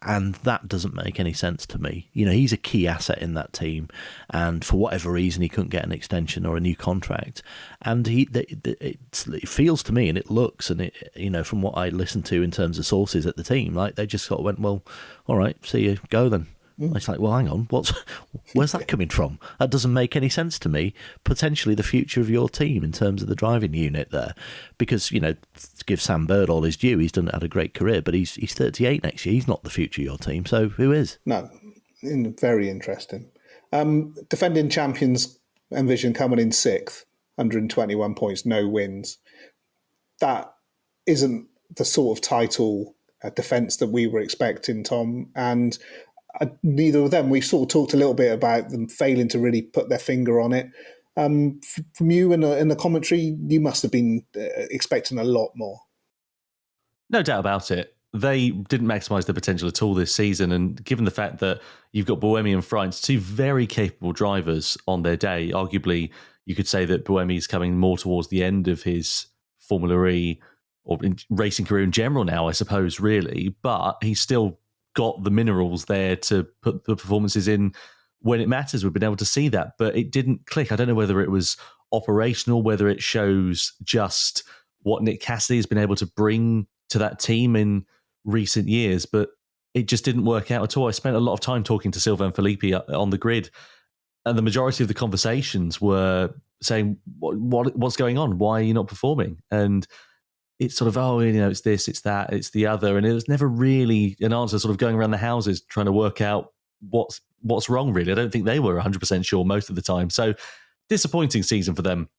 and that doesn't make any sense to me. He's a key asset in that team, and for whatever reason, he couldn't get an extension or a new contract. And it feels to me, and it looks, and it, from what I listened to in terms of sources at the team, like they just sort of went, well, all right, see you go then. It's like, well, hang on, where's that coming from? That doesn't make any sense to me. Potentially the future of your team in terms of the driving unit there, because to give Sam Bird all his due, he's had a great career, but he's 38 next year. He's not the future of your team. So who is? No, very interesting. Defending champions Envision coming in 6th, 121 points, no wins. That isn't the sort of title defence that we were expecting, Tom, and neither of them. We sort of talked a little bit about them failing to really put their finger on it. From you in the commentary, you must have been expecting a lot more. No doubt about it. They didn't maximise their potential at all this season, and given the fact that you've got Buemi and Freins, 2 very capable drivers on their day, arguably you could say that Buemi's coming more towards the end of his Formula E or racing career in general now, I suppose, really, but he's still got the minerals there to put the performances in when it matters. We've been able to see that, but it didn't click. I don't know whether it was operational, whether it shows just what Nick Cassidy has been able to bring to that team in recent years, but it just didn't work out at all. I spent a lot of time talking to Sylvain Filippi on the grid, and the majority of the conversations were saying, what's going on? Why are you not performing? And it's sort of, it's this, it's that, it's the other. And it was never really an answer, sort of going around the houses trying to work out what's wrong, really. I don't think they were 100% sure most of the time. So disappointing season for them,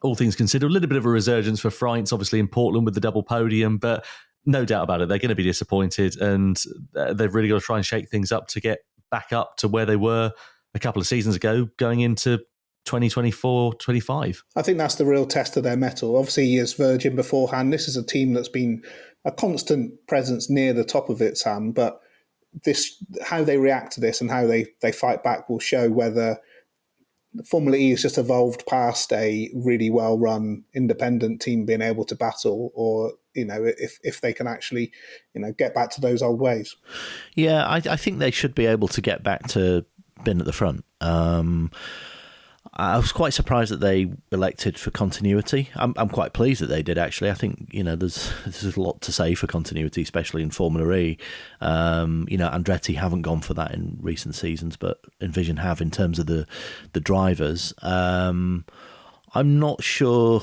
all things considered. A little bit of a resurgence for Freins, obviously in Portland with the double podium, but no doubt about it, they're going to be disappointed, and they've really got to try and shake things up to get back up to where they were a couple of seasons ago, going into 2024-25. I think that's the real test of their mettle. Obviously, as Virgin beforehand, this is a team that's been a constant presence near the top of it, Sam, but how they react to this and how they fight back will show whether Formula E has just evolved past a really well-run independent team being able to battle, or if they can actually get back to those old ways. Yeah, I think they should be able to get back to being at the front. I was quite surprised that they elected for continuity. I'm quite pleased that they did, actually. I think, there's a lot to say for continuity, especially in Formula E. Andretti haven't gone for that in recent seasons, but Envision have in terms of the drivers. I'm not sure.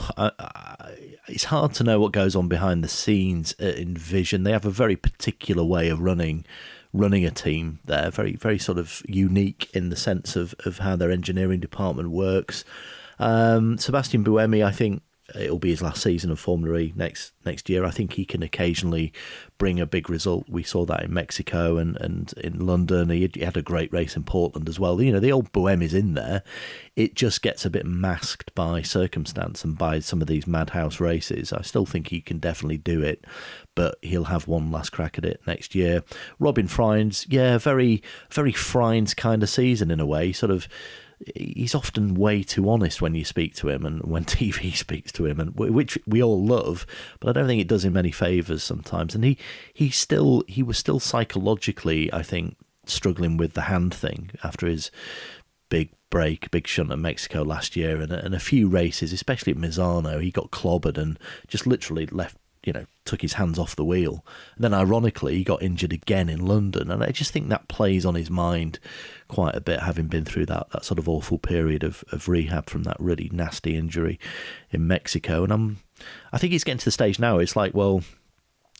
It's hard to know what goes on behind the scenes at Envision. They have a very particular way of running a team there, very, very sort of unique in the sense of how their engineering department works. Sebastian Buemi, I think, it'll be his last season of Formula E next year. I think he can occasionally bring a big result. We saw that in Mexico and in London. He had a great race in Portland as well. You know, the old Bohème is in there. It just gets a bit masked by circumstance and by some of these madhouse races. I still think he can definitely do it, but he'll have one last crack at it next year. Robin Frijns, yeah, very, very Frijns kind of season in a way. Sort of, he's often way too honest when you speak to him and when TV speaks to him, and which we all love, but I don't think it does him any favours sometimes. And he was still psychologically, I think, struggling with the hand thing after his big shunt at Mexico last year, and a few races, especially at Misano, he got clobbered and just literally left, took his hands off the wheel. And then ironically, he got injured again in London. And I just think that plays on his mind quite a bit, having been through that sort of awful period of rehab from that really nasty injury in Mexico. And I think he's getting to the stage now, it's like, well,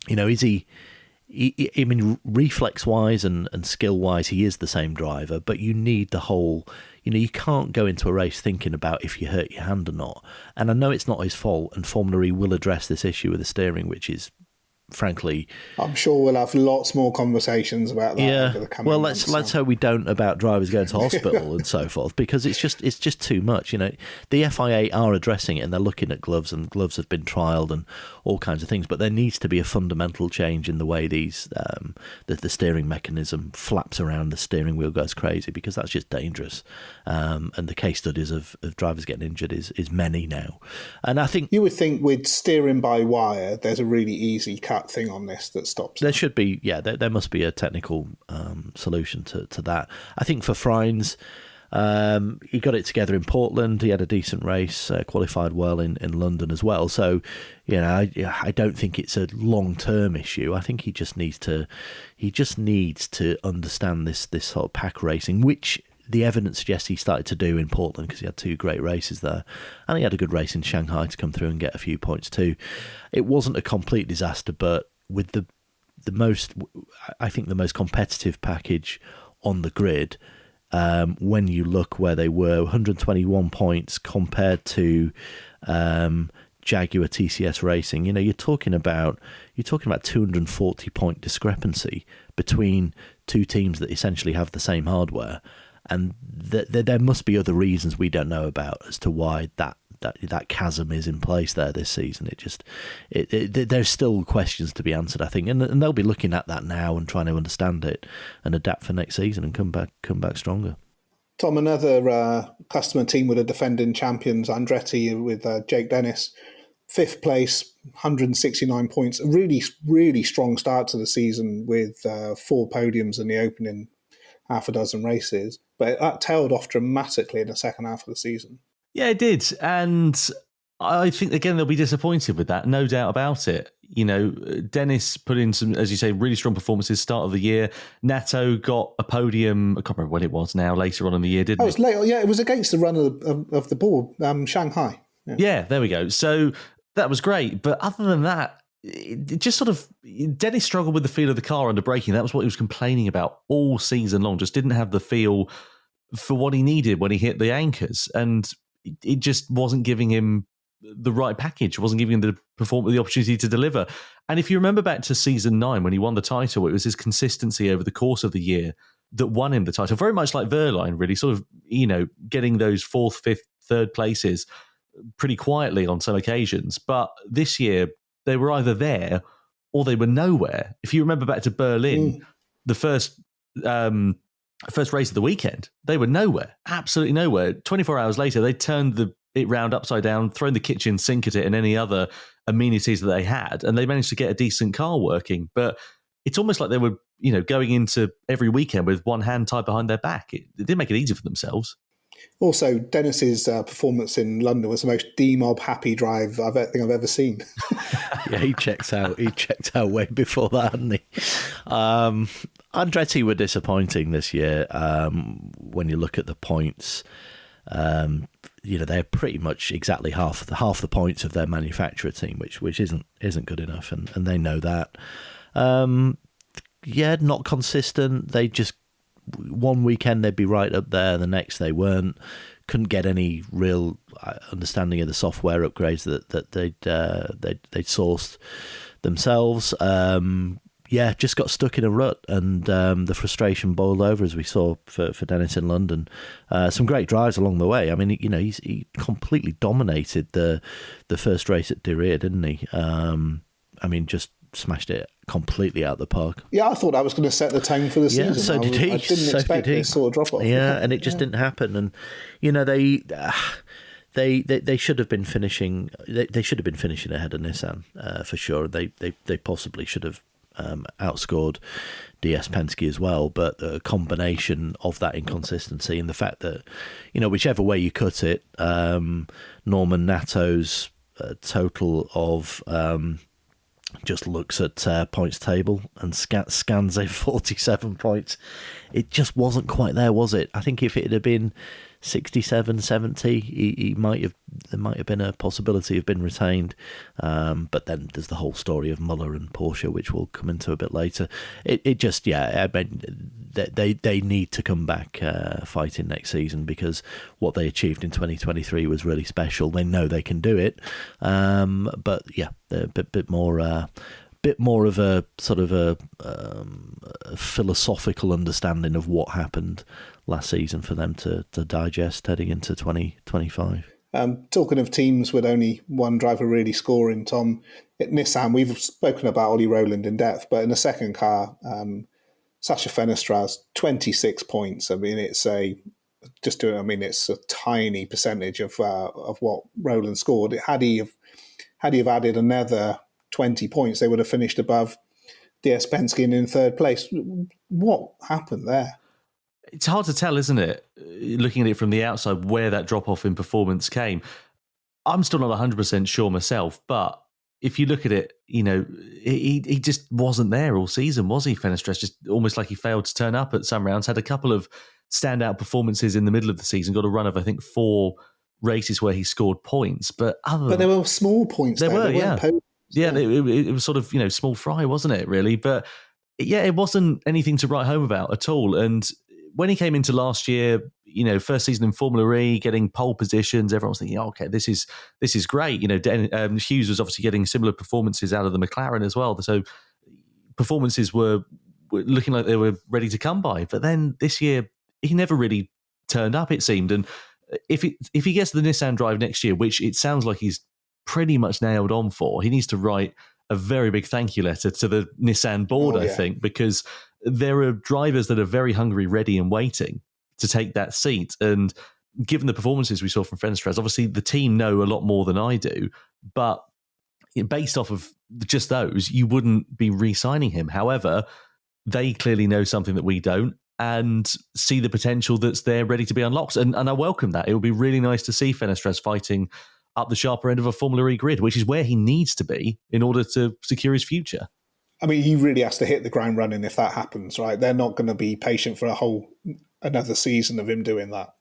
is he... I mean, reflex-wise and skill-wise, he is the same driver, but you need the whole... you can't go into a race thinking about if you hurt your hand or not. And I know it's not his fault, and Formula E will address this issue with the steering, which is, frankly... I'm sure we'll have lots more conversations about that over the coming months. Let's hope we don't about drivers going to hospital and so forth, because it's just too much. The FIA are addressing it, and they're looking at gloves, and gloves have been trialled and all kinds of things, but there needs to be a fundamental change in the way these the steering mechanism flaps around, the steering wheel goes crazy, because that's just dangerous. And the case studies of drivers getting injured is many now. And I think... You would think with steering by wire, there's a really easy cut thing on this that stops there. Should be, there must be a technical solution to that. I think for Frijns, he got it together in Portland. He had a decent race, qualified well in London as well. So, I don't think it's a long-term issue. I think he just needs to understand this sort of pack racing, which the evidence suggests he started to do in Portland, because he had two great races there, and he had a good race in Shanghai to come through and get a few points too. It wasn't a complete disaster, but with the most competitive package on the grid, when you look where they were, 121 points compared to Jaguar TCS Racing, you're talking about 240 point discrepancy between two teams that essentially have the same hardware. And there must be other reasons we don't know about as to why that chasm is in place there this season. There's still questions to be answered, I think, and they'll be looking at that now and trying to understand it and adapt for next season and come back stronger. Tom, another customer team with the defending champions, Andretti, with Jake Dennis, 5th place, 169 points. A really, really strong start to the season with 4 podiums in the opening half a dozen races, but that tailed off dramatically in the second half of the season. Yeah, it did. And I think, again, they'll be disappointed with that, no doubt about it. Dennis put in some, as you say, really strong performances start of the year. Nato got a podium, I can't remember when it was now, later on in the year, didn't it? It was late. Yeah, it was against the run of the ball, Shanghai. Yeah, there we go. So that was great. But other than that, it just sort of, Dennis struggled with the feel of the car under braking. That was what he was complaining about all season long. Just didn't have the feel for what he needed when he hit the anchors, and it just wasn't giving him the right package. It wasn't giving him the opportunity to deliver. And if you remember back to season 9 when he won the title, it was his consistency over the course of the year that won him the title. Very much like Wehrlein, really, sort of getting those 4th, 5th, 3rd places pretty quietly on some occasions. But this year, they were either there or they were nowhere. If you remember back to Berlin, the first race of the weekend, they were nowhere, absolutely nowhere. 24 hours later, they turned it round upside down, thrown the kitchen sink at it and any other amenities that they had, and they managed to get a decent car working. But it's almost like they were, going into every weekend with one hand tied behind their back. It didn't make it easy for themselves. Also, Dennis's performance in London was the most D-mob happy drive I think I've ever seen. Yeah, he checked out. He checked out way before that, hadn't he? Andretti were disappointing this year. When you look at the points, they're pretty much exactly half the points of their manufacturer team, which isn't good enough, and they know that. Not consistent. They just, one weekend they'd be right up there, the next they weren't. couldn't get any real understanding of the software upgrades that they'd sourced themselves. Just got stuck in a rut, and the frustration boiled over, as we saw for Dennis in London. Some great drives along the way. I mean, he completely dominated the first race at De Rea, didn't he? Just smashed it completely out the park. Yeah, I thought that was going to set the tone for the season. Yeah, so did he. I didn't expect this sort of drop off. Yeah, and it just didn't happen. And they should have been finishing. They should have been finishing ahead of Nissan for sure. They possibly should have outscored DS Penske as well, but a combination of that inconsistency and the fact that, whichever way you cut it, Norman Natto's total of just looks at points table and scans a 47 points. It just wasn't quite there, was it? I think if it had been 67, 70, there might have been a possibility of being retained. But then there's the whole story of Muller and Porsche, which we'll come into a bit later. They need to come back fighting next season, because what they achieved in 2023 was really special. They know they can do it, but yeah, they're a bit more of a sort of a philosophical understanding of what happened last season for them to digest heading into 2025. Talking of teams with only one driver really scoring, Tom, at Nissan, we've spoken about Ollie Rowland in depth, but in the second car, Sacha Fenestraz, 26 points. I mean, it's a tiny percentage of what Rowland scored. Had he have added another 20 points, they would have finished above DS Penske and in third place. What happened there? It's hard to tell, isn't it, looking at it from the outside, where that drop-off in performance came. I'm still not 100% sure myself, but if you look at it, he just wasn't there all season, was he, Fenestraz? Just almost like he failed to turn up at some rounds, had a couple of standout performances in the middle of the season, got a run of, I think, 4 races where he scored points. But there were small points there. It was sort of, small fry, wasn't it, really? But yeah, it wasn't anything to write home about at all. And when he came into last year, first season in Formula E, getting pole positions, everyone was thinking, okay, this is great. Hughes was obviously getting similar performances out of the McLaren as well. So performances were looking like they were ready to come by. But then this year, he never really turned up, it seemed. And if he gets the Nissan drive next year, which it sounds like he's pretty much nailed on for, he needs to write a very big thank you letter to the Nissan board, I think, because there are drivers that are very hungry, ready and waiting to take that seat. And given the performances we saw from Fenestraz, obviously the team know a lot more than I do, but based off of just those, you wouldn't be re-signing him. However, they clearly know something that we don't and see the potential that's there ready to be unlocked. And I welcome that. It would be really nice to see Fenestraz fighting up the sharper end of a Formula E grid, which is where he needs to be in order to secure his future. I mean, he really has to hit the ground running if that happens, right? They're not going to be patient for another season of him doing that.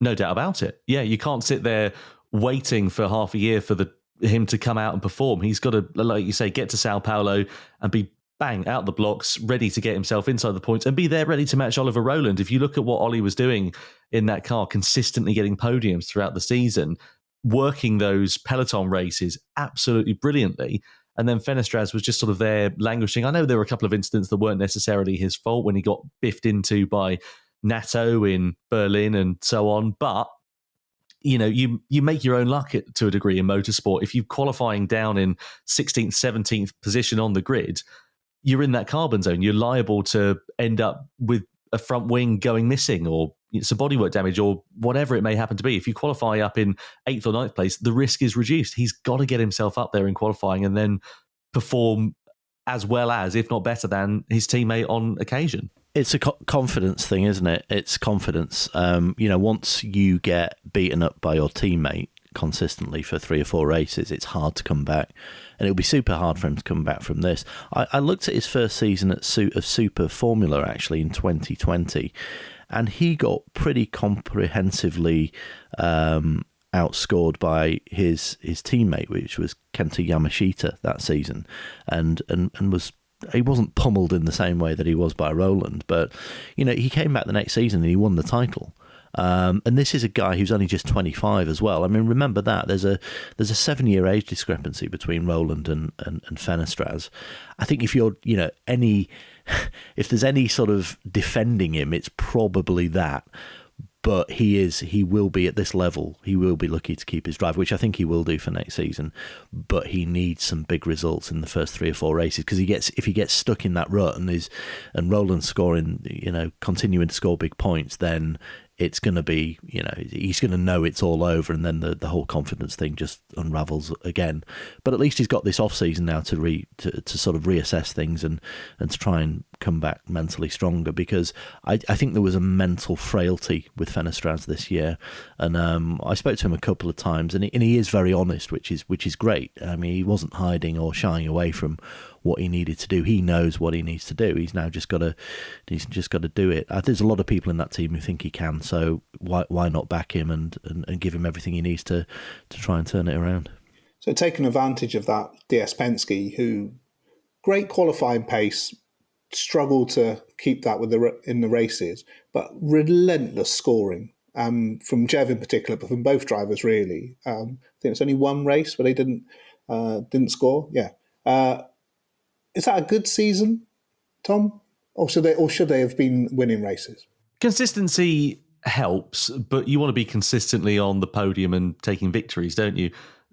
No doubt about it. Yeah, you can't sit there waiting for half a year for him to come out and perform. He's got to, like you say, get to Sao Paulo and be bang out the blocks, ready to get himself inside the points and be there ready to match Oliver Rowland. If you look at what Ollie was doing in that car, consistently getting podiums throughout the season, working those peloton races absolutely brilliantly. And then Fenestraz was just sort of there languishing. I know there were a couple of incidents that weren't necessarily his fault when he got biffed into by Natto in Berlin and so on. But, you make your own luck to a degree in motorsport. If you're qualifying down in 16th, 17th position on the grid, you're in that carbon zone. You're liable to end up with a front wing going missing or some bodywork damage or whatever it may happen to be. If you qualify up in 8th or 9th place, the risk is reduced. He's got to get himself up there in qualifying and then perform as well as, if not better than, his teammate on occasion. It's a confidence thing, isn't it? It's confidence. Once you get beaten up by your teammate consistently for 3 or 4 races, it's hard to come back. And it'll be super hard for him to come back from this. I looked at his first season of Super Formula, actually, in 2020, and he got pretty comprehensively outscored by his teammate, which was Kenta Yamashita that season, and he wasn't pummeled in the same way that he was by Rowland, but he came back the next season and he won the title. And this is a guy who's only just 25 as well. I mean, remember that there's a 7-year age discrepancy between Rowland and Fenestraz. I think if you're, if there's any sort of defending him, it's probably that. But he will be at this level. He will be lucky to keep his drive, which I think he will do for next season. But he needs some big results in the first 3 or 4 races, because if he gets stuck in that rut and Rowland's scoring, continuing to score big points, then it's going to be, he's going to know it's all over, and then the whole confidence thing just unravels again. But at least he's got this off season now to sort of reassess things and to try and come back mentally stronger, because I think there was a mental frailty with Fenestraz this year, and I spoke to him a couple of times, and he is very honest, which is great. I mean, he wasn't hiding or shying away from what he needed to do. He knows what he needs to do. He's now just got to do it. There's a lot of people in that team who think he can, so why not back him and give him everything he needs to try and turn it around. So taking advantage of that, DS Penske, who great qualifying pace, struggled to keep that in the races, but relentless scoring from Jev in particular, but from both drivers really. I think it's only one race where they didn't score. Yeah. Is that a good season, Tom? Or should they have been winning races? Consistency helps, but you want to be consistently on the podium and taking victories, don't you?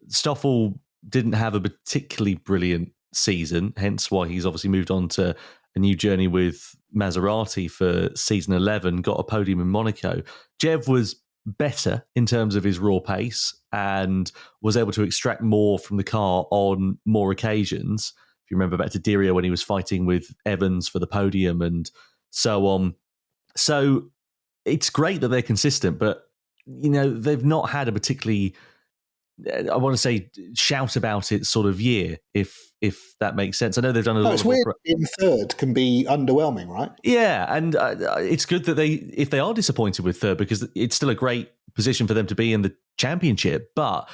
Stoffel didn't have a particularly brilliant season, hence why he's obviously moved on to a new journey with Maserati for season 11, got a podium in Monaco. Jev was better in terms of his raw pace and was able to extract more from the car on more occasions. If you remember back to Dirio when he was fighting with Evans for the podium and so on. So it's great that they're consistent, but they've not had a particularly, I want to say, shout about it sort of year, if that makes sense. I know they've done a lot. It's weird. In third can be underwhelming, right? Yeah, and it's good that if they are disappointed with third, because it's still a great position for them to be in the championship, but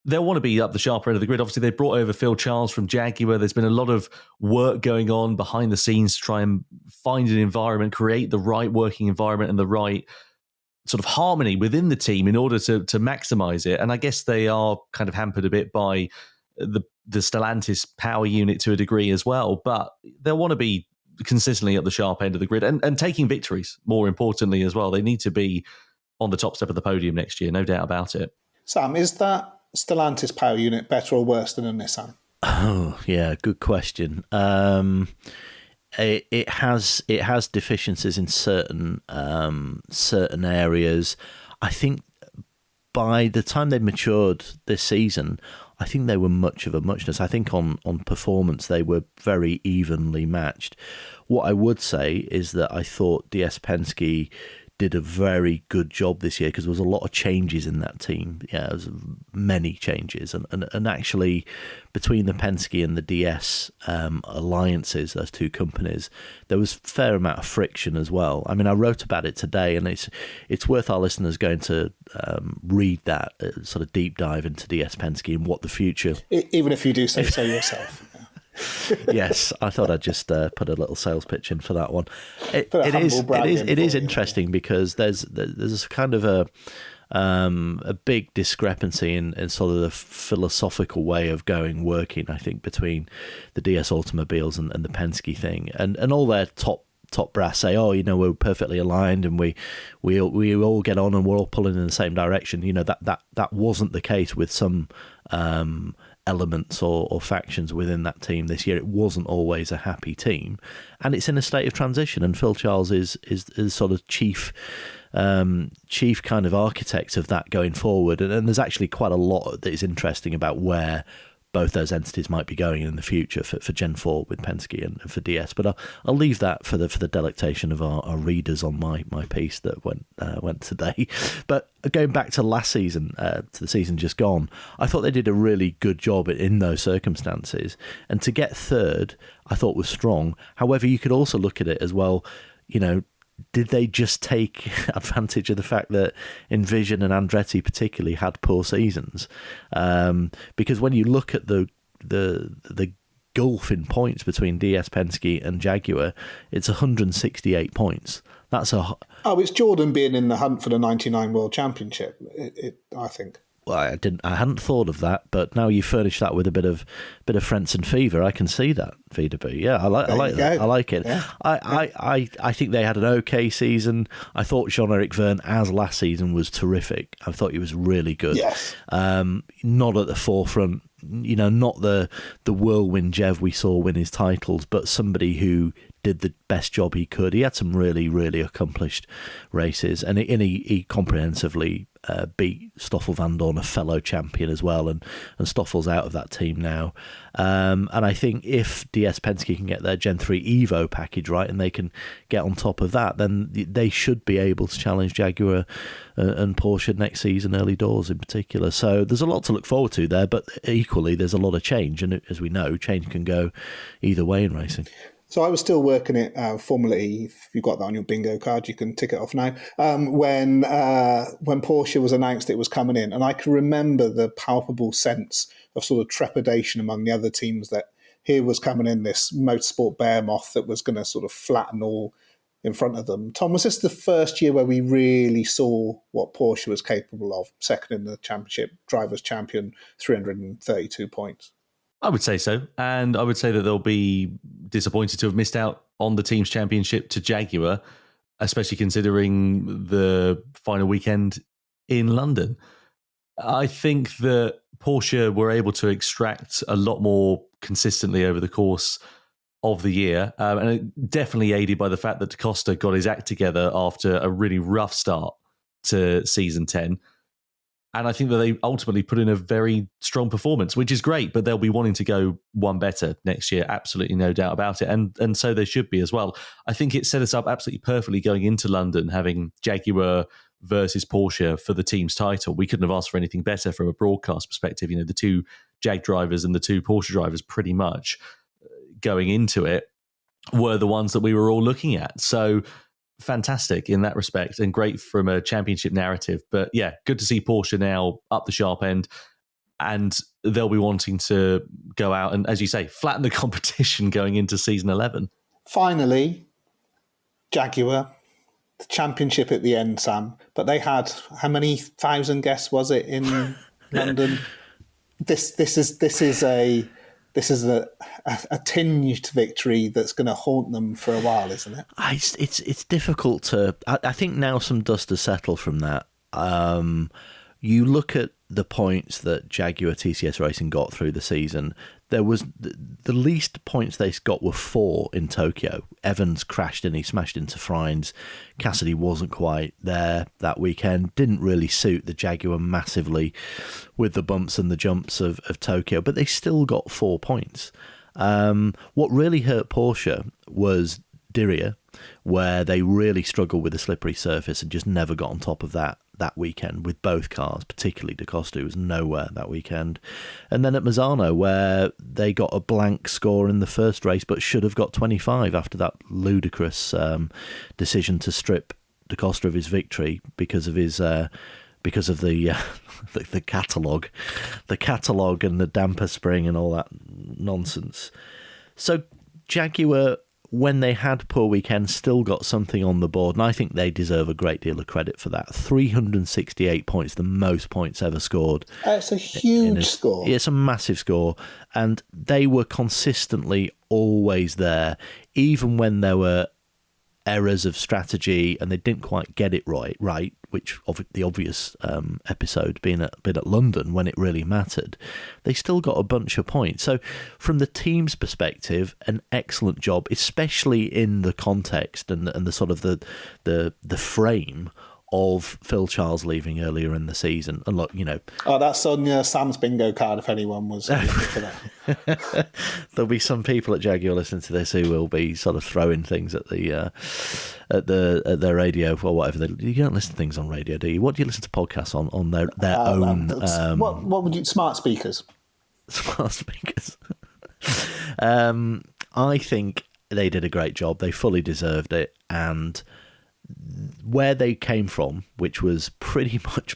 they'll want to be up the sharper end of the grid. Obviously, they brought over Phil Charles from Jaguar. There's been a lot of work going on behind the scenes to try and find an environment, create the right working environment and the right sort of harmony within the team in order to maximise it. And I guess they are kind of hampered a bit by the Stellantis power unit to a degree as well. But they'll want to be consistently at the sharp end of the grid and taking victories, more importantly as well. They need to be on the top step of the podium next year, no doubt about it. Sam, is that Stellantis power unit better or worse than a Nissan? Oh, yeah, good question. It has deficiencies in certain areas. I think by the time they matured this season, I think they were much of a muchness. I think on performance they were very evenly matched. What I would say is that I thought DS Penske did a very good job this year, because there was a lot of changes in that team. Yeah, there was many changes. And actually, between the Penske and the DS alliances, those two companies, there was a fair amount of friction as well. I mean, I wrote about it today, and it's worth our listeners going to read that sort of deep dive into DS Penske and what the future... Even if you do say so yourself. Yes, I thought I'd just put a little sales pitch in for that one. It is interesting, because there's a kind of a big discrepancy in sort of the philosophical way of working, I think, between the DS automobiles and the Penske thing, and all their top brass say, we're perfectly aligned and we all get on and we're all pulling in the same direction. That wasn't the case with some elements or factions within that team this year. It wasn't always a happy team, and it's in a state of transition, and Phil Charles is sort of chief kind of architect of that going forward, and there's actually quite a lot that is interesting about where both those entities might be going in the future for Gen 4 with Penske and for DS. But I'll leave that for the delectation of our readers on my piece that went today. But going back to last season, to the season just gone, I thought they did a really good job in those circumstances. And to get third, I thought was strong. However, you could also look at it as well, did they just take advantage of the fact that Envision and Andretti particularly had poor seasons? Because when you look at the gulf in points between DS Penske and Jaguar, it's 168 points. It's Jordan being in the hunt for the 99 World Championship, I think. Well, I hadn't thought of that, but now you furnish that with a bit of Frentzen fever. I can see that, VW. Yeah, I like that. I like it. Yeah. I think they had an okay season. I thought Jean-Eric Vergne, as last season, was terrific. I thought he was really good. Yes. Not at the forefront, not the whirlwind Jev we saw win his titles, but somebody who did the best job he could. He had some really, really accomplished races, and he comprehensively beat Stoffel Vandoorne, a fellow champion as well, and Stoffel's out of that team now. And I think if DS Penske can get their Gen 3 Evo package right and they can get on top of that, then they should be able to challenge Jaguar and Porsche next season, early doors in particular. So there's a lot to look forward to there, but equally there's a lot of change, and as we know, change can go either way in racing. So I was still working at Formula E. If you've got that on your bingo card, you can tick it off now. When Porsche was announced it was coming in, and I can remember the palpable sense of sort of trepidation among the other teams that here was coming in this motorsport behemoth that was going to sort of flatten all in front of them. Tom, was this the first year where we really saw what Porsche was capable of? Second in the championship, drivers' champion, 332 points. I would say so. And I would say that they'll be disappointed to have missed out on the team's championship to Jaguar, especially considering the final weekend in London. I think that Porsche were able to extract a lot more consistently over the course of the year. And it definitely aided by the fact that Da Costa got his act together after a really rough start to season 10. And I think that they ultimately put in a very strong performance, which is great, but they'll be wanting to go one better next year. Absolutely no doubt about it. And so they should be as well. I think it set us up absolutely perfectly going into London, having Jaguar versus Porsche for the team's title. We couldn't have asked for anything better from a broadcast perspective. The two Jag drivers and the two Porsche drivers pretty much going into it were the ones that we were all looking at. So fantastic in that respect, and great from a championship narrative. But yeah, good to see Porsche now up the sharp end, and they'll be wanting to go out and, as you say, flatten the competition going into season 11. Finally, Jaguar, the championship at the end, Sam. But they had how many thousand guests was it in London? This is a tinged victory that's going to haunt them for a while, isn't it? It's difficult to. I think now some dust has settled from that. You look at the points that Jaguar TCS Racing got through the season. There was the least points they got were 4 in Tokyo. Evans crashed and he smashed into Frines. Cassidy wasn't quite there that weekend. Didn't really suit the Jaguar massively with the bumps and the jumps of Tokyo, but they still got 4 points. What really hurt Porsche was Diriyah, where they really struggled with the slippery surface and just never got on top of that weekend with both cars, particularly Da Costa, who was nowhere that weekend. And then at Misano, where they got a blank score in the first race but should have got 25 after that ludicrous decision to strip Da Costa of his victory because of his because of the catalogue and the damper spring and all that nonsense. So Jaguar, when they had poor weekends, still got something on the board, and I think they deserve a great deal of credit for that. 368 points, the most points ever scored. It's a huge score. It's a massive score, and they were consistently always there, even when there were errors of strategy and they didn't quite get it right, which the obvious episode being at London when it really mattered. They still got a bunch of points. So from the team's perspective, an excellent job, especially in the context and the sort of the frame of Phil Charles leaving earlier in the season. And look, Oh, that's on Sam's bingo card if anyone was looking for that. There'll be some people at Jaguar listening to this who will be sort of throwing things at their radio or whatever. You don't listen to things on radio, do you? What do you listen to podcasts on their own? What would you? Smart speakers. Smart speakers. I think they did a great job. They fully deserved it, and where they came from, which was pretty much,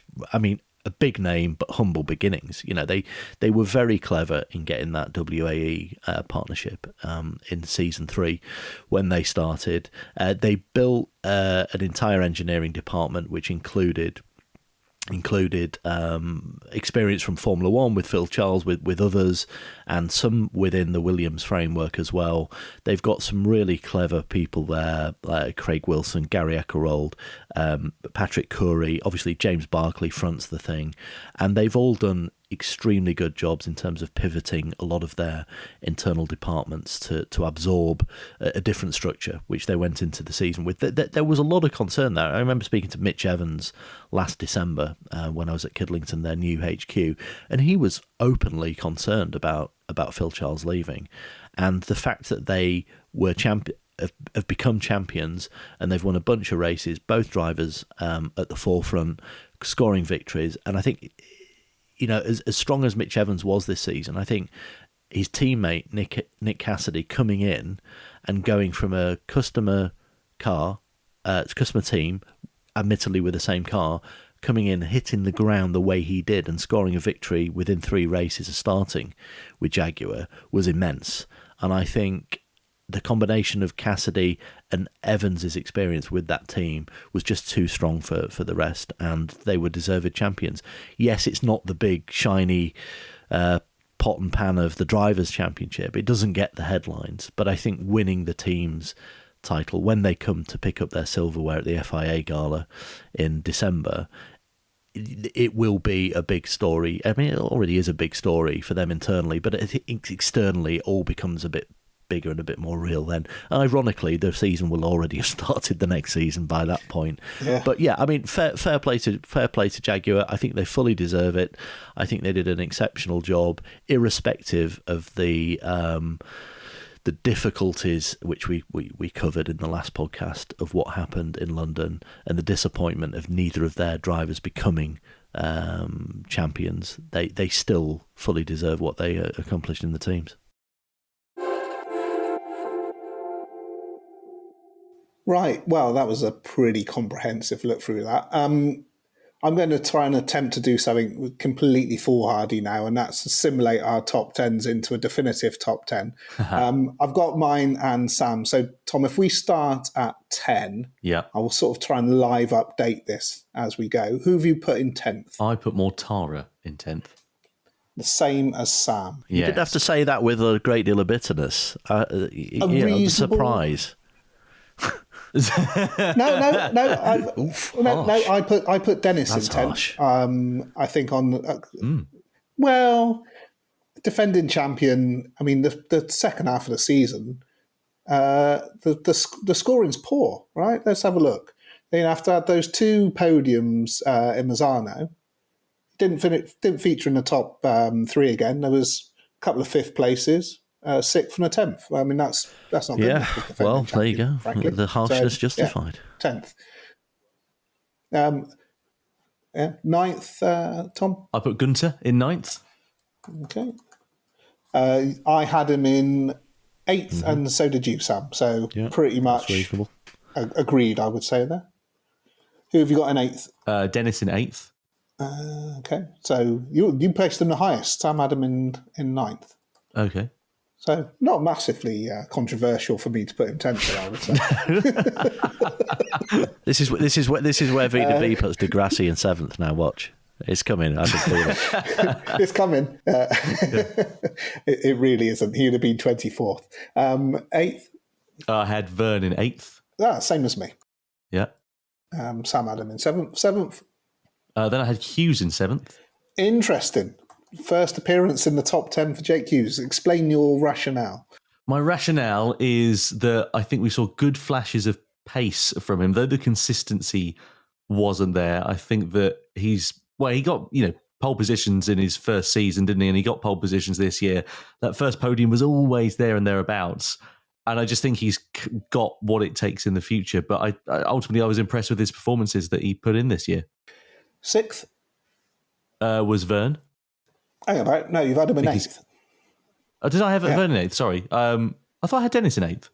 a big name but humble beginnings. You know, they were very clever in getting that WAE partnership in season 3 when they started. They built an entire engineering department which included experience from Formula One with Phil Charles, with others, and some within the Williams framework as well. They've got some really clever people there, like Craig Wilson, Gary Eckerold, Patrick Curry, obviously James Barkley fronts the thing, and they've all done extremely good jobs in terms of pivoting a lot of their internal departments to absorb a different structure, which they went into the season with. There was a lot of concern there. I remember speaking to Mitch Evans last December when I was at Kidlington, their new HQ, and he was openly concerned about Phil Charles leaving, and the fact that they were have become champions and they've won a bunch of races, both drivers at the forefront, scoring victories. And I think, you know, as strong as Mitch Evans was this season, I think his teammate Nick Cassidy coming in and going from a customer team, admittedly with the same car, coming in, hitting the ground the way he did and scoring a victory within 3 races of starting with Jaguar was immense. And I think the combination of Cassidy and Evans' experience with that team was just too strong for the rest, and they were deserved champions. Yes, it's not the big, shiny pot and pan of the Drivers' Championship. It doesn't get the headlines, but I think winning the team's title when they come to pick up their silverware at the FIA Gala in December, it will be a big story. I mean, it already is a big story for them internally, but externally it all becomes a bit bigger and a bit more real then. Ironically, the season will already have started the next season by that point. Yeah. But yeah, I mean, fair play to Jaguar. I think they fully deserve it. I think they did an exceptional job, irrespective of the difficulties which we covered in the last podcast of what happened in London and the disappointment of neither of their drivers becoming champions. They still fully deserve what they accomplished in the teams. Right. Well, that was a pretty comprehensive look through that. I'm going to try and attempt to do something completely foolhardy now, and that's to simulate our top 10s into a definitive top 10. I've got mine and Sam. So, Tom, if we start at 10, I will sort of try and live update this as we go. Who have you put in 10th? I put Mortara in 10th. The same as Sam. You didn't have to say that with a great deal of bitterness. A surprise. No. I put Dennis in 10th. I think on defending champion. I mean, the second half of the season, the scoring's poor. Right, let's have a look. Then after those 2 podiums in Mazzano, didn't feature in the top 3 again. There was a couple of 5th places. 6th and a 10th. I mean, that's not good enough. Well, there you go. Frankly. The harshness justified. 10th. 9th, Tom? I put Gunter in 9th. Okay. I had him in 8th, and so did you, Sam. So pretty much agreed, I would say there. Who have you got in 8th? Dennis in 8th. Okay. So you placed him the highest. Sam had him in 9th. Okay. So not massively controversial for me to put him 10th, I would say. This is where VDB puts Degrassi in 7th. Now watch, it's coming. I can feel it. It's coming. It really isn't. He would have been 24th. 8th. I had Vern in 8th. Same as me. Yeah. Sam had him in 7th. Then I had Hughes in 7th. Interesting. First appearance in the top 10 for Jake Hughes. Explain your rationale. My rationale is that I think we saw good flashes of pace from him, though the consistency wasn't there. I think that he got, pole positions in his first season, didn't he? And he got pole positions this year. That first podium was always there and thereabouts. And I just think he's got what it takes in the future. But ultimately, I was impressed with his performances that he put in this year. 6th? Was Vern. Hang on, no, you've had him in 8th. Oh, did I have Vern in 8th? Sorry. I thought I had Dennis in 8th.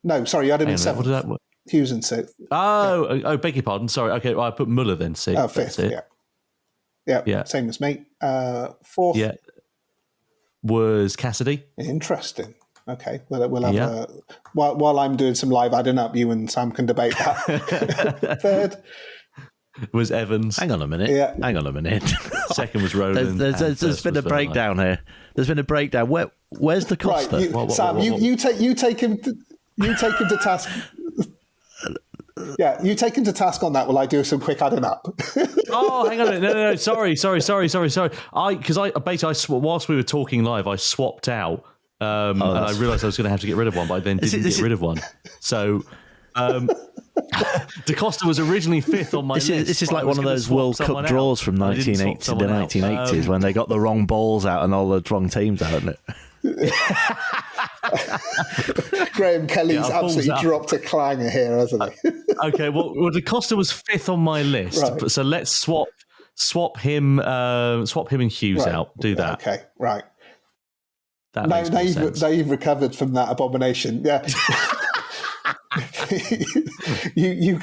No, sorry, you had him in 7th. Hughes in 6th. Oh, beg your pardon. Sorry. Okay, well, I put Muller then 6th. Oh, 5th, yeah, same as me. 4th was Cassidy. Interesting. Okay, we'll have while I'm doing some live adding up, you and Sam can debate that. 3rd was Evans. Hang on a minute. Yeah. Hang on a minute. 2nd was Rowland. There's been a breakdown here. There's been a breakdown. Where's the Costa? Right, Sam, you take him to task. Yeah, you take him to task on that while I do some quick adding up. Oh, hang on a minute. No. Sorry. Whilst we were talking live, I swapped out. And I realised I was going to have to get rid of one, but I then didn't get rid of one. So Da Costa was originally 5th on my list. This is like one of those World Cup draws from the 1980s when they got the wrong balls out and all the wrong teams out, isn't it? Graham Kelly's absolutely dropped a clanger here, hasn't he? Okay, well, Da Costa was 5th on my list, right. So let's swap him and Hughes out. Do that. Okay, right. Now you've recovered from that abomination. Yeah. you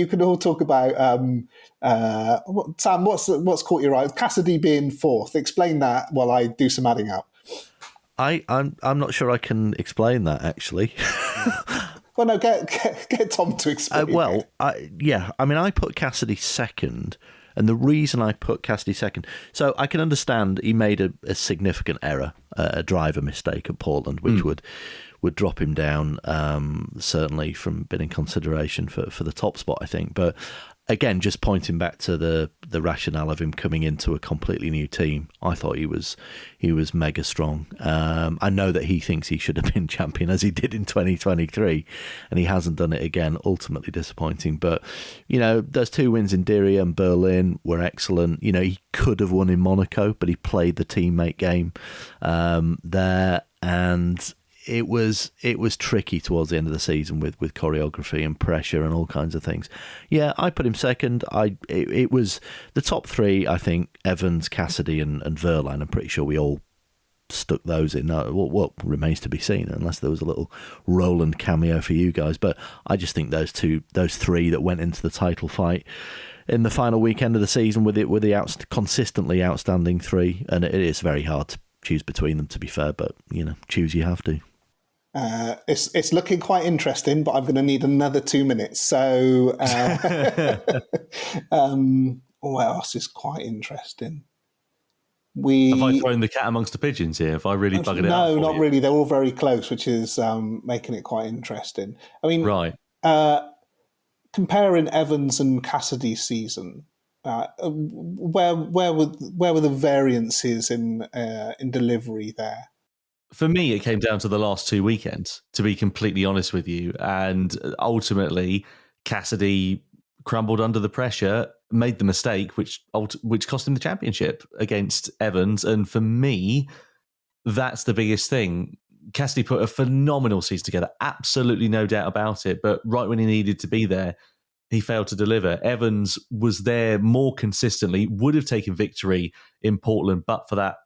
can all talk about Sam. What's caught your eye? Cassidy being 4th. Explain that while I do some adding up. I'm not sure I can explain that actually. Well, no, get Tom to explain. I put Cassidy 2nd. And the reason I put Cassidy 2nd, so I can understand he made a significant error, a driver mistake at Portland, which would drop him down, certainly from being in consideration for the top spot, I think. But again, just pointing back to the rationale of him coming into a completely new team, I thought he was mega strong. I know that he thinks he should have been champion as he did in 2023, and he hasn't done it again. Ultimately disappointing, but those 2 wins in Diriyah and Berlin were excellent. He could have won in Monaco, but he played the teammate game there, and it was tricky towards the end of the season with choreography and pressure and all kinds of things. Yeah, I put him 2nd. It was the top 3, I think, Evans, Cassidy and Wehrlein. I'm pretty sure we all stuck those in. What remains to be seen, unless there was a little Rowland cameo for you guys. But I just think those 3 that went into the title fight in the final weekend of the season with the consistently outstanding 3, and it is very hard to choose between them, to be fair, but choose you have to. It's looking quite interesting, but I'm going to need another 2 minutes. So, what else is quite interesting? Have I thrown the cat amongst the pigeons here? Have I really buggered it out? No, not really. They're all very close, which is making it quite interesting. I mean, right. Comparing Evans and Cassidy's season, where were the variances in delivery there? For me, it came down to the last 2 weekends, to be completely honest with you. And ultimately, Cassidy crumbled under the pressure, made the mistake, which cost him the championship against Evans. And for me, that's the biggest thing. Cassidy put a phenomenal season together, absolutely no doubt about it. But right when he needed to be there, he failed to deliver. Evans was there more consistently, would have taken victory in Portland, but for that,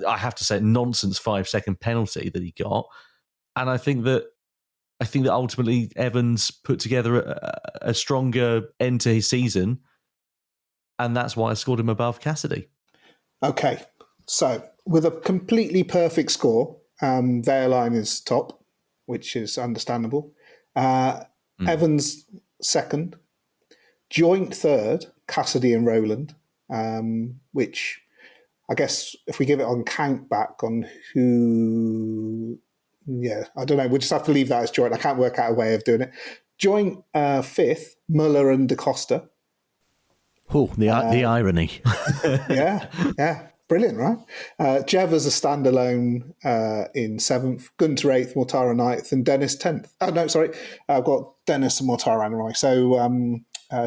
I have to say, nonsense 5-second penalty that he got. And I think that ultimately Evans put together a stronger end to his season, and that's why I scored him above Cassidy. Okay, so with a completely perfect score, Wehrlein is top, which is understandable. Evans 2nd, joint 3rd, Cassidy and Rowland, which I guess if we give it on count back on who, I don't know. We'll just have to leave that as joint. I can't work out a way of doing it. Joint 5th, Muller and Da Costa. Oh, the irony. Yeah. Brilliant, right? Jev as a standalone in 7th, Gunter 8th, Mortara 9th, and Dennis 10th. Oh, no, sorry. I've got Dennis and Mortara and Roy. So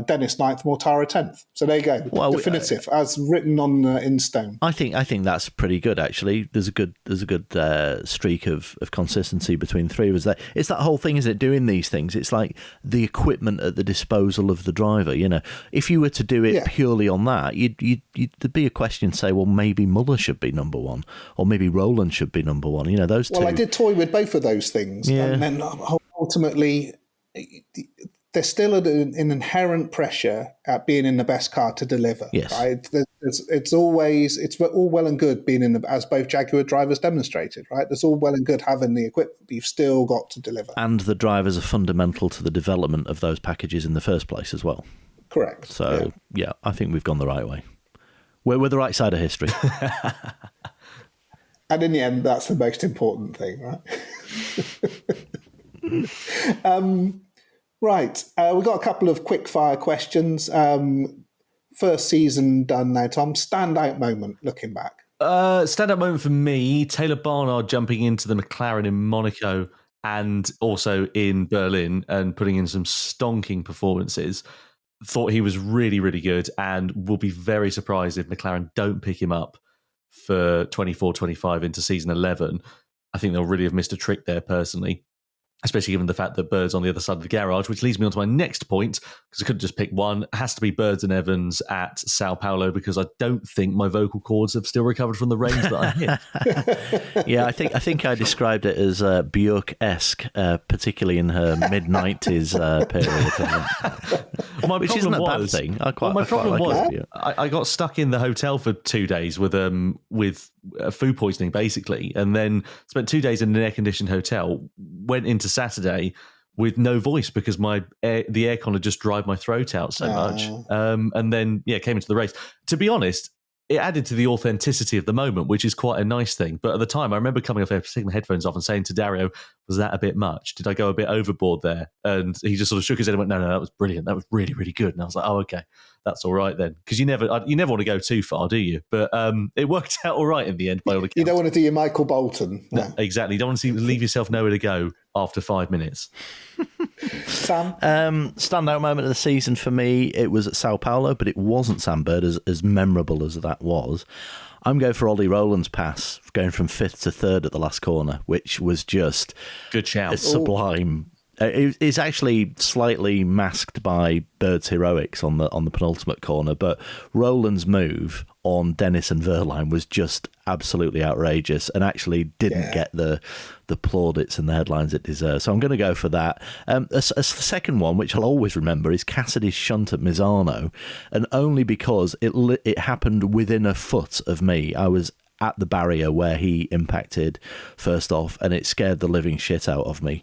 Dennis 9th, Mortara 10th. So there you go. Well, definitive, as written on in stone. I think that's pretty good, actually. There's a good streak of consistency between the 3 of us there. It's that whole thing, isn't it, doing these things? It's like the equipment at the disposal of the driver. If you were to do it purely on that, there'd be a question, say, well, maybe Muller should be number 1, or maybe Rowland should be number 1. Those two. Well, I did toy with both of those things, and then ultimately, there's still an inherent pressure at being in the best car to deliver. Yes. Right? It's all well and good being as both Jaguar drivers demonstrated, right? It's all well and good having the equipment, but you've still got to deliver. And the drivers are fundamental to the development of those packages in the first place as well. Correct. So, yeah, I think we've gone the right way. We're the right side of history. And in the end, that's the most important thing, right? Right. We've got a couple of quick-fire questions. First season done now, Tom. Standout moment looking back. Standout moment for me, Taylor Barnard jumping into the McLaren in Monaco and also in Berlin and putting in some stonking performances. Thought he was really, really good and will be very surprised if McLaren don't pick him up for 24-25 into season 11. I think they'll really have missed a trick there personally, especially given the fact that Bird's on the other side of the garage, which leads me on to my next point, because I couldn't just pick one. It has to be Birds and Evans at Sao Paulo, because I don't think my vocal cords have still recovered from the rains that I hit. Yeah, I think I described it as Björk-esque, particularly in her mid-90s period. Well, which isn't a bad thing. I got stuck in the hotel for 2 days with food poisoning, basically, and then spent 2 days in an air-conditioned hotel, went into Saturday with no voice because the aircon had just dried my throat out so much. And then, came into the race. To be honest, it added to the authenticity of the moment, which is quite a nice thing. But at the time, I remember coming off there, taking my headphones off and saying to Dario, was that a bit much? Did I go a bit overboard there? And he just sort of shook his head and went, no, that was brilliant. That was really, really good. And I was like, oh, okay, that's all right then. Because you never want to go too far, do you? But it worked out all right in the end by all accounts. You don't want to do your Michael Bolton. No, exactly. You don't want to leave yourself nowhere to go after 5 minutes. Sam? Standout moment of the season for me, it was at Sao Paulo, but it wasn't Sam Bird, as memorable as that was. I'm going for Ollie Rowland's pass, going from 5th to 3rd at the last corner, which was just good shout. A sublime. It's actually slightly masked by Bird's heroics on the penultimate corner, but Rowland's move on Dennis and Wehrlein was just absolutely outrageous and actually didn't get the plaudits and the headlines it deserved. So I'm going to go for that. As the second one, which I'll always remember, is Cassidy's shunt at Misano, and only because it happened within a foot of me. I was at the barrier where he impacted first off, and it scared the living shit out of me.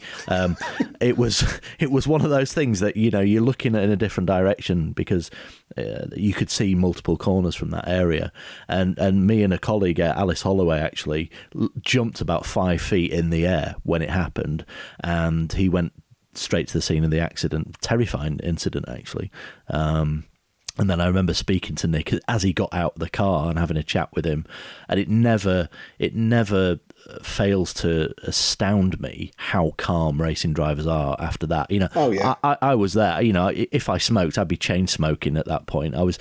It was one of those things that, you're looking in a different direction because you could see multiple corners from that area, and me and a colleague, Alice Holloway, actually jumped about 5 feet in the air when it happened, and he went straight to the scene of the accident. Terrifying incident, actually. And then I remember speaking to Nick as he got out of the car and having a chat with him, and it never fails to astound me how calm racing drivers are after that. I was there. If I smoked, I'd be chain smoking at that point. I was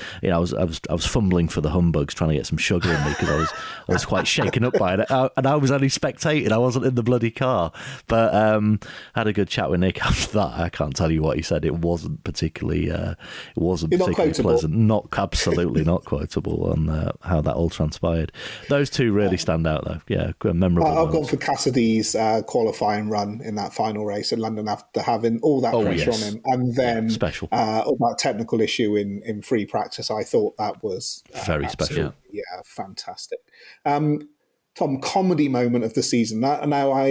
fumbling for the humbugs, trying to get some sugar in me because I was quite shaken up by it, and I was only spectating. I wasn't in the bloody car, but had a good chat with Nick after that. I can't tell you what he said. It wasn't particularly pleasant. Absolutely not quotable on how that all transpired. Those two really stand out, though. Yeah, memorable. I've gone for Cassidy's qualifying run in that final race in London after having all that pressure on him, and then special all that technical issue in free practice. I thought that was very special. Yeah, fantastic. Tom, comedy moment of the season. Now,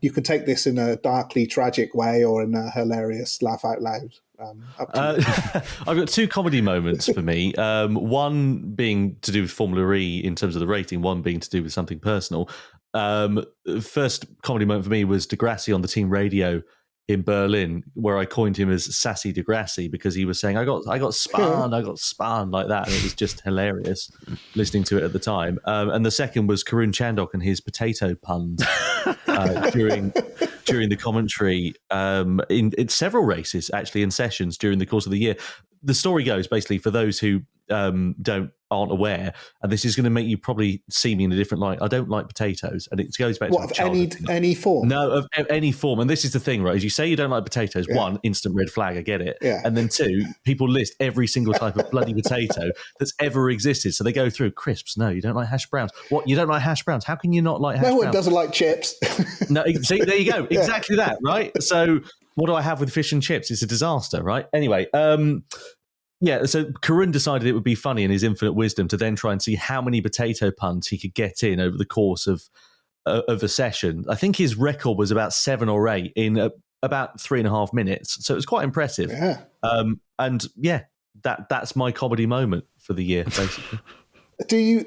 you can take this in a darkly tragic way or in a hilarious laugh out loud. I've got 2 comedy moments for me. One being to do with Formula E in terms of the rating, one being to do with something personal. First comedy moment for me was Degrassi on the team radio in Berlin, where I coined him as Sassy Degrassi because he was saying, I got spun like that. And it was just hilarious listening to it at the time. And the second was Karun Chandok and his potato puns during the commentary in several races, actually, in sessions during the course of the year. The story goes, basically, for those who aren't aware, and this is going to make you probably see me in a different light. I don't like potatoes, and it goes back to any form. No, of any form. And this is the thing, right? As you say, you don't like potatoes. One, instant red flag. I get it. Yeah. And then 2, people list every single type of bloody potato that's ever existed. So they go through crisps. No, you don't like hash browns. What? You don't like hash browns? How can you not like hash browns? No one doesn't like chips. No, see, there you go. Exactly that, right? So what do I have with fish and chips? It's a disaster, right? Anyway, yeah, so Karun decided it would be funny in his infinite wisdom to then try and see how many potato puns he could get in over the course of a session. I think his record was about 7 or 8 in about 3.5 minutes. So it was quite impressive. Yeah. And yeah, that's my comedy moment for the year, basically. Do you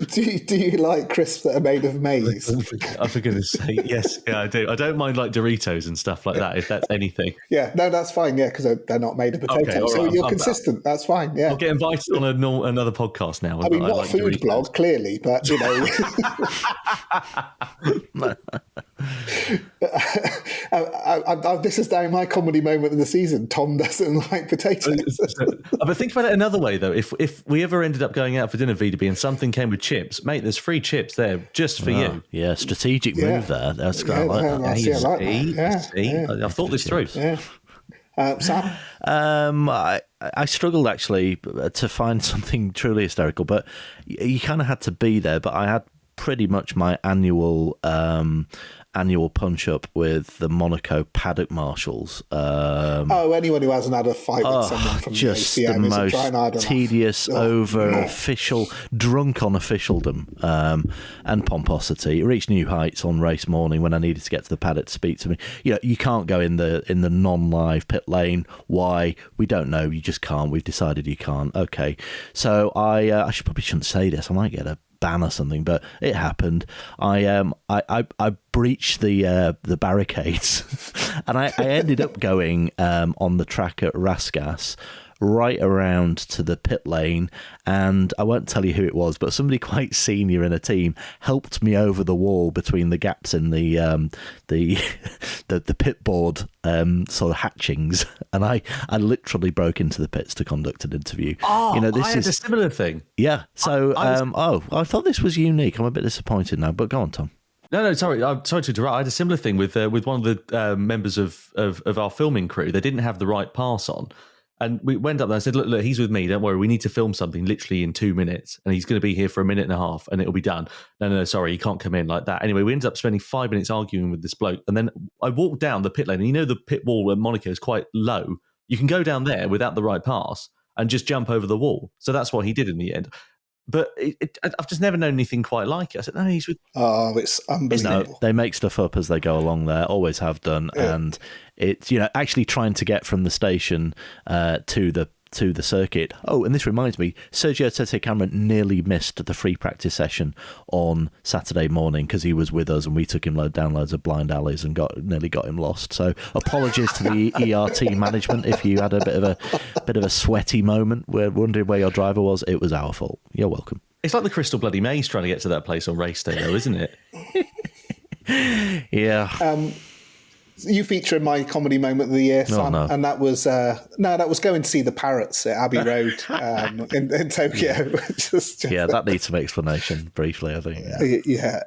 like crisps that are made of maize? Oh, for goodness sake, yes, yeah, I do. I don't mind like Doritos and stuff like that, if that's anything. Yeah, no, that's fine. Yeah, because they're not made of potatoes, Okay, so right, you're consistent. That's fine. Yeah, I'll get invited on another podcast now. I mean, not like food Doritos. blog, clearly, but you know. This is now my comedy moment of the season. Tom doesn't like potatoes. But think about it another way, though. If we ever ended up going out for dinner, VDB, and something came with chips, mate, there's free chips there just for you. Yeah, strategic move there. That's Yeah, I like that. See, I've thought this through. Yeah. Sam? I struggled actually to find something truly hysterical, but you kind of had to be there. But I had pretty much my annual punch up with the Monaco paddock marshals. Anyone who hasn't had a fight with someone from just the ACM the isn't trying hard most enough. tedious, drunk on officialdom and pomposity. It reached new heights on race morning when I needed to get to the paddock to speak to me. You know, you can't go in the non-live pit lane. Why? We don't know. You just can't. We've decided you can't. Okay, so I probably shouldn't say this. I might get a ban or something, but it happened. I breached the barricades, and I ended up going on the track at Rasgas, right around to the pit lane, and I won't tell you who it was, but somebody quite senior in a team helped me over the wall between the gaps in the pit board sort of hatchings, and I literally broke into the pits to conduct an interview. Oh, you know, this I had a similar thing. Yeah, so I thought this was unique. I'm a bit disappointed now, but go on, Tom. No, sorry. I'm sorry to interrupt. I had a similar thing with one of the members of our filming crew. They didn't have the right pass on. And we went up there and said, look, he's with me. Don't worry. We need to film something literally in 2 minutes. And he's going to be here for 1.5 minutes and it'll be done. No, sorry. He can't come in like that. Anyway, we ended up spending 5 minutes arguing with this bloke. And then I walked down the pit lane. And you know the pit wall at Monaco is quite low. You can go down there without the right pass and just jump over the wall. So that's what he did in the end. But I've just never known anything quite like it. I said, no, he's with... Oh, it's unbelievable. No, they make stuff up as they go along there, always have done. Yeah. And it's, actually trying to get from the station to the circuit. Oh, and this reminds me, Sergio Tete Cameron nearly missed the free practice session on Saturday morning because he was with us and we took him down loads of blind alleys and nearly got him lost. So apologies to the ERT management if you had a bit of a sweaty moment wondering where your driver was. It was our fault. You're welcome. It's like the Crystal Bloody Maze trying to get to that place on race day, though, isn't it? Yeah. You feature in my comedy moment of the year, Sam, and that was going to see the parrots at Abbey Road in Tokyo. Yeah, that needs some explanation briefly, I think. Yeah,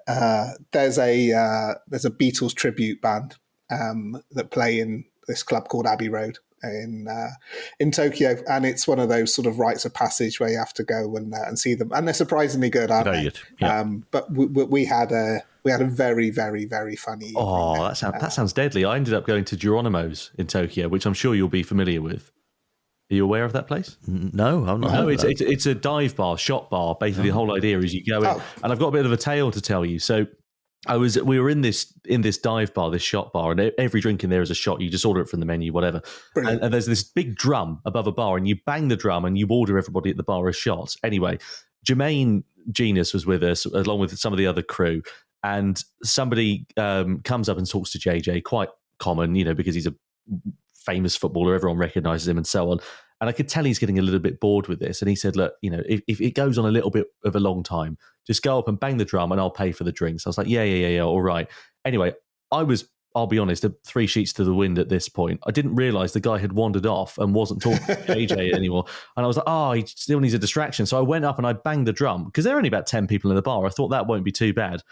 there's a Beatles tribute band that play in this club called Abbey Road in Tokyo, and it's one of those sort of rites of passage where you have to go and see them, and they're surprisingly good, aren't they? Yeah. But we had a very, very, very funny evening. Oh, that sounds deadly. I ended up going to Geronimo's in Tokyo, which I'm sure you'll be familiar with. Are you aware of that place? No, I'm not. No, it's a dive bar, shot bar. Basically, the whole idea is you go in, and I've got a bit of a tale to tell you. So we were in this dive bar, this shot bar, and every drink in there is a shot. You just order it from the menu, whatever. And there's this big drum above a bar, and you bang the drum and you order everybody at the bar a shot. Anyway, Jermaine Genius was with us along with some of the other crew. And somebody comes up and talks to JJ, quite common, because he's a famous footballer, everyone recognises him and so on. And I could tell he's getting a little bit bored with this. And he said, look, if it goes on a little bit of a long time, just go up and bang the drum and I'll pay for the drinks. I was like, yeah, all right. Anyway, I'll be honest, 3 sheets to the wind at this point. I didn't realise the guy had wandered off and wasn't talking to JJ anymore. And I was like, he still needs a distraction. So I went up and I banged the drum because there are only about 10 people in the bar. I thought that won't be too bad.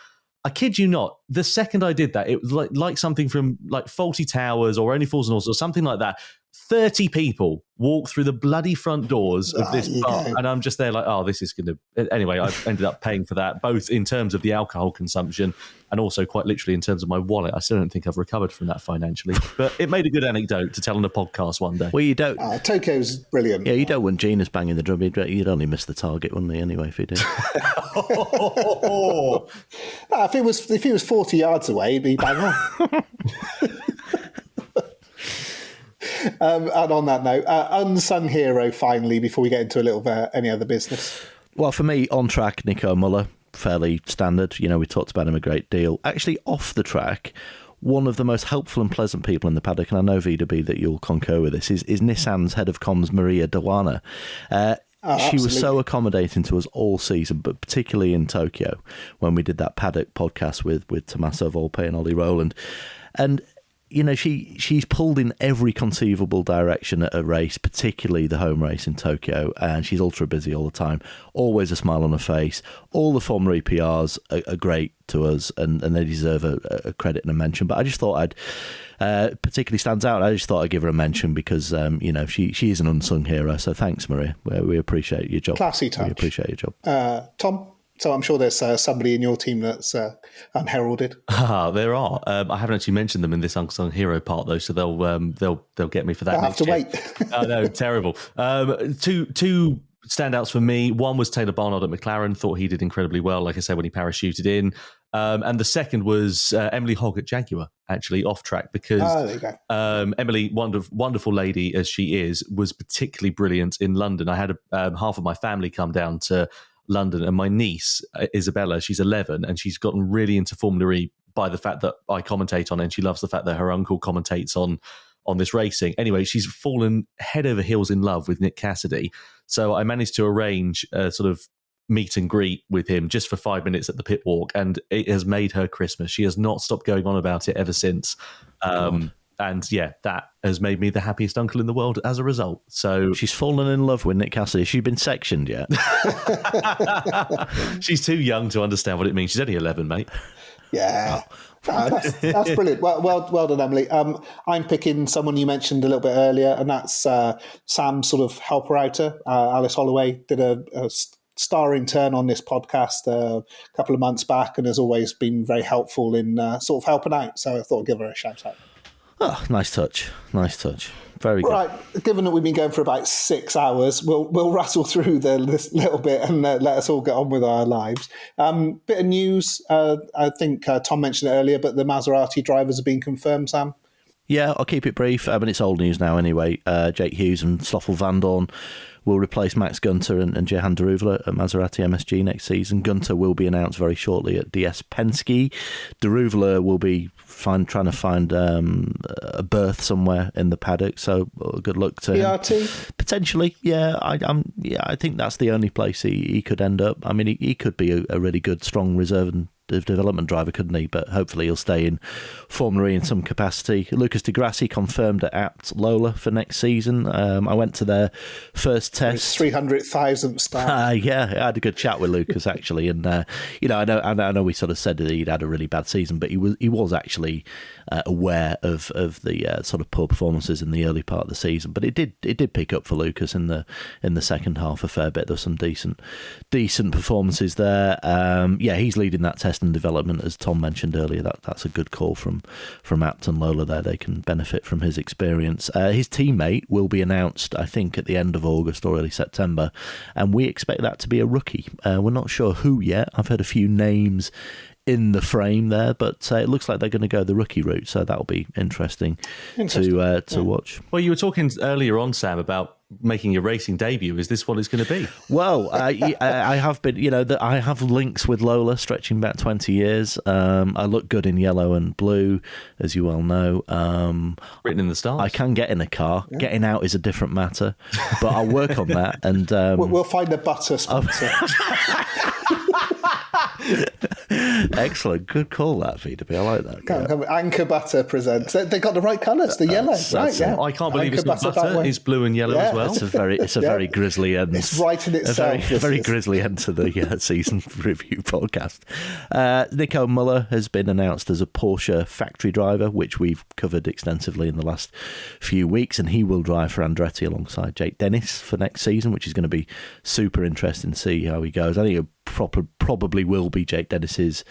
I kid you not, the second I did that, it was like something from like Faulty Towers or Only Fools and Horses or something like that. 30 people walk through the bloody front doors of this bar, go. and I'm just there like, oh, this is going to... Anyway, I ended up paying for that, both in terms of the alcohol consumption and also quite literally in terms of my wallet. I still don't think I've recovered from that financially, but it made a good anecdote to tell on a podcast one day. Well, you don't... Tokyo's brilliant. Yeah, you don't want Gina's banging the drum. You'd only miss the target, wouldn't he, anyway, if he did? If he was 40 yards away, he'd be bang on. And on that note, unsung hero, finally, before we get into a little bit any other business. Well, for me, on track, Nico Muller, fairly standard. You know, we talked about him a great deal. Actually, off the track, one of the most helpful and pleasant people in the paddock, and I know, VW, that you'll concur with this, is Nissan's head of comms, Maria Dawana. She was so accommodating to us all season, but particularly in Tokyo, when we did that paddock podcast with Tommaso Volpe and Ollie Rowland. And you know, she's pulled in every conceivable direction at a race, particularly the home race in Tokyo, and she's ultra busy all the time. Always a smile on her face. All the Formula E PRs are great to us, and they deserve a credit and a mention. But I just thought particularly stands out. I just thought I'd give her a mention because, you know, she is an unsung hero. So thanks, Maria. We appreciate your job. Classy touch. We appreciate your job. Tom? So I'm sure there's somebody in your team that's unheralded. There are. I haven't actually mentioned them in this unsung hero part though, so they'll get me for that. I'll have to wait. Oh no, terrible. Two standouts for me. One was Taylor Barnard at McLaren. Thought he did incredibly well, like I said, when he parachuted in. And the second was Emily Hogg at Jaguar, actually off track, because there you go. Emily, wonderful lady as she is, was particularly brilliant in London. I had half of my family come down to London, and my niece Isabella, she's 11, and she's gotten really into Formula E by the fact that I commentate on it, and she loves the fact that her uncle commentates on this racing. Anyway, she's fallen head over heels in love with Nick Cassidy, so I managed to arrange a sort of meet and greet with him just for 5 minutes at the pit walk, and it has made her Christmas. She has not stopped going on about it ever since. And yeah, that has made me the happiest uncle in the world as a result. So she's fallen in love with Nick Cassidy. Has she been sectioned yet? She's too young to understand what it means. She's only 11, mate. Yeah. That's brilliant. Well done, Emily. I'm picking someone you mentioned a little bit earlier, and that's Sam's sort of helper-outer. Alice Holloway did a starring turn on this podcast a couple of months back, and has always been very helpful in sort of helping out. So I thought I'd give her a shout out. Oh, nice touch. Very good. Right, given that we've been going for about 6 hours, we'll rattle through this little bit and let us all get on with our lives. Bit of news, I think Tom mentioned it earlier, but the Maserati drivers have been confirmed, Sam? Yeah, I'll keep it brief. I mean, it's old news now anyway. Jake Hughes and Stoffel Vandoorne will replace Max Gunter and Jehan Daruvla at Maserati MSG next season. Gunter will be announced very shortly at DS Penske. Daruvla will be trying to find a berth somewhere in the paddock, so good luck to him. Potentially, yeah. I think that's the only place he could end up. I mean, he could be a really good, strong reserve and development driver, couldn't he? But hopefully he'll stay in Formula E in some capacity. Lucas Di Grassi confirmed at Abt Lola for next season. I went to their first test. 300,000 start. Yeah, I had a good chat with Lucas actually, and you know, I know we sort of said that he'd had a really bad season, but he was actually aware of the sort of poor performances in the early part of the season. But it did pick up for Lucas in the second half a fair bit. There were some decent performances there. Yeah, he's leading that test and development, as Tom mentioned earlier. That's a good call from Abt and Lola there. They can benefit from his experience. His teammate will be announced, I think, at the end of August or early September, and we expect that to be a rookie. We're not sure who yet. I've heard a few names in the frame there, but it looks like they're going to go the rookie route, so that'll be interesting. To watch. Well, you were talking earlier on, Sam, about making your racing debut. Is this what it's going to be? Well, I have been, you know, I have links with Lola stretching back 20 years. I look good in yellow and blue, as you well know. Written in the stars. I can get in a car. Yeah. Getting out is a different matter, but I'll work on that. And we'll find a butter sponsor. Excellent. Good call, that, VW. I like that. Anchor Butter presents. They got the right colours, the yellow, right? Yeah. I can't believe Anchor it's not butter. It's blue and yellow as well. It's a very grisly end. It's right in itself. A very grisly end to the season review podcast. Nico Müller has been announced as a Porsche factory driver, which we've covered extensively in the last few weeks, and he will drive for Andretti alongside Jake Dennis for next season, which is going to be super interesting to see how he goes. I think it probably will be Jake Dennis's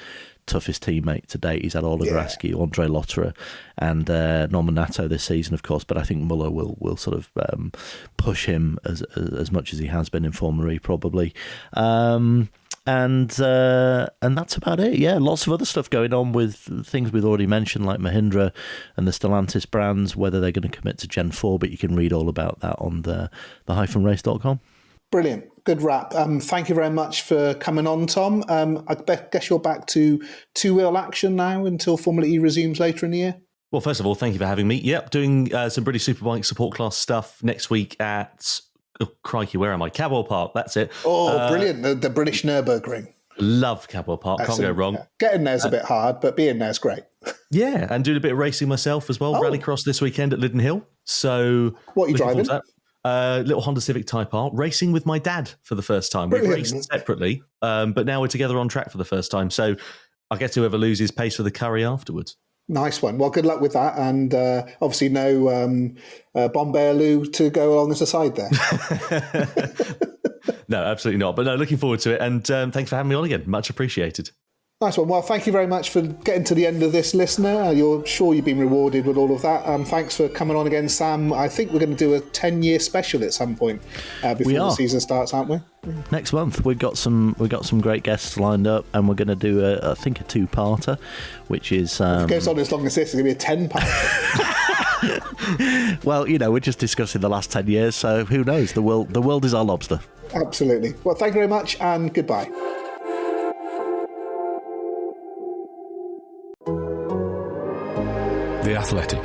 toughest teammate to date. He's had Oliver Askew, Andre Lotterer, and Norman Nato this season, of course. But I think Muller will sort of push him as much as he has been in Formula E, probably. And that's about it. Yeah, lots of other stuff going on with things we've already mentioned, like Mahindra and the Stellantis brands, whether they're going to commit to Gen 4, but you can read all about that on the hyphenrace.com. Brilliant. Good wrap. Thank you very much for coming on, Tom. I guess you're back to two-wheel action now until Formula E resumes later in the year. Well, first of all, thank you for having me. Yep, doing some British Superbike support class stuff next week at, crikey, where am I? Cadwell Park, that's it. Oh, brilliant. The British Nürburgring. Love Cadwell Park, Excellent. Can't go wrong. Yeah. Getting there's a bit hard, but being there's great. Yeah, and doing a bit of racing myself as well. Oh. Rallycross this weekend at Liddon Hill. So what are you driving? Little Honda Civic Type R, racing with my dad for the first time. Brilliant. We've raced separately, but now we're together on track for the first time. So I guess whoever loses pays for the curry afterwards. Nice one. Well, good luck with that. And obviously no Bombay Lou to go along as a side there. No, absolutely not. But no, looking forward to it. And thanks for having me on again. Much appreciated. Nice one. Well, thank you very much for getting to the end of this, listener. You're sure you've been rewarded with all of that. Thanks for coming on again, Sam. I think we're going to do a 10-year special at some point before the season starts, aren't we? Next month we've got some great guests lined up, and we're going to do a two-parter, which is if it goes on as long as this, it's going to be a 10-parter. Well, we're just discussing the last 10 years, so who knows? The world is our lobster. Absolutely. Well, thank you very much, and goodbye. The Athletic.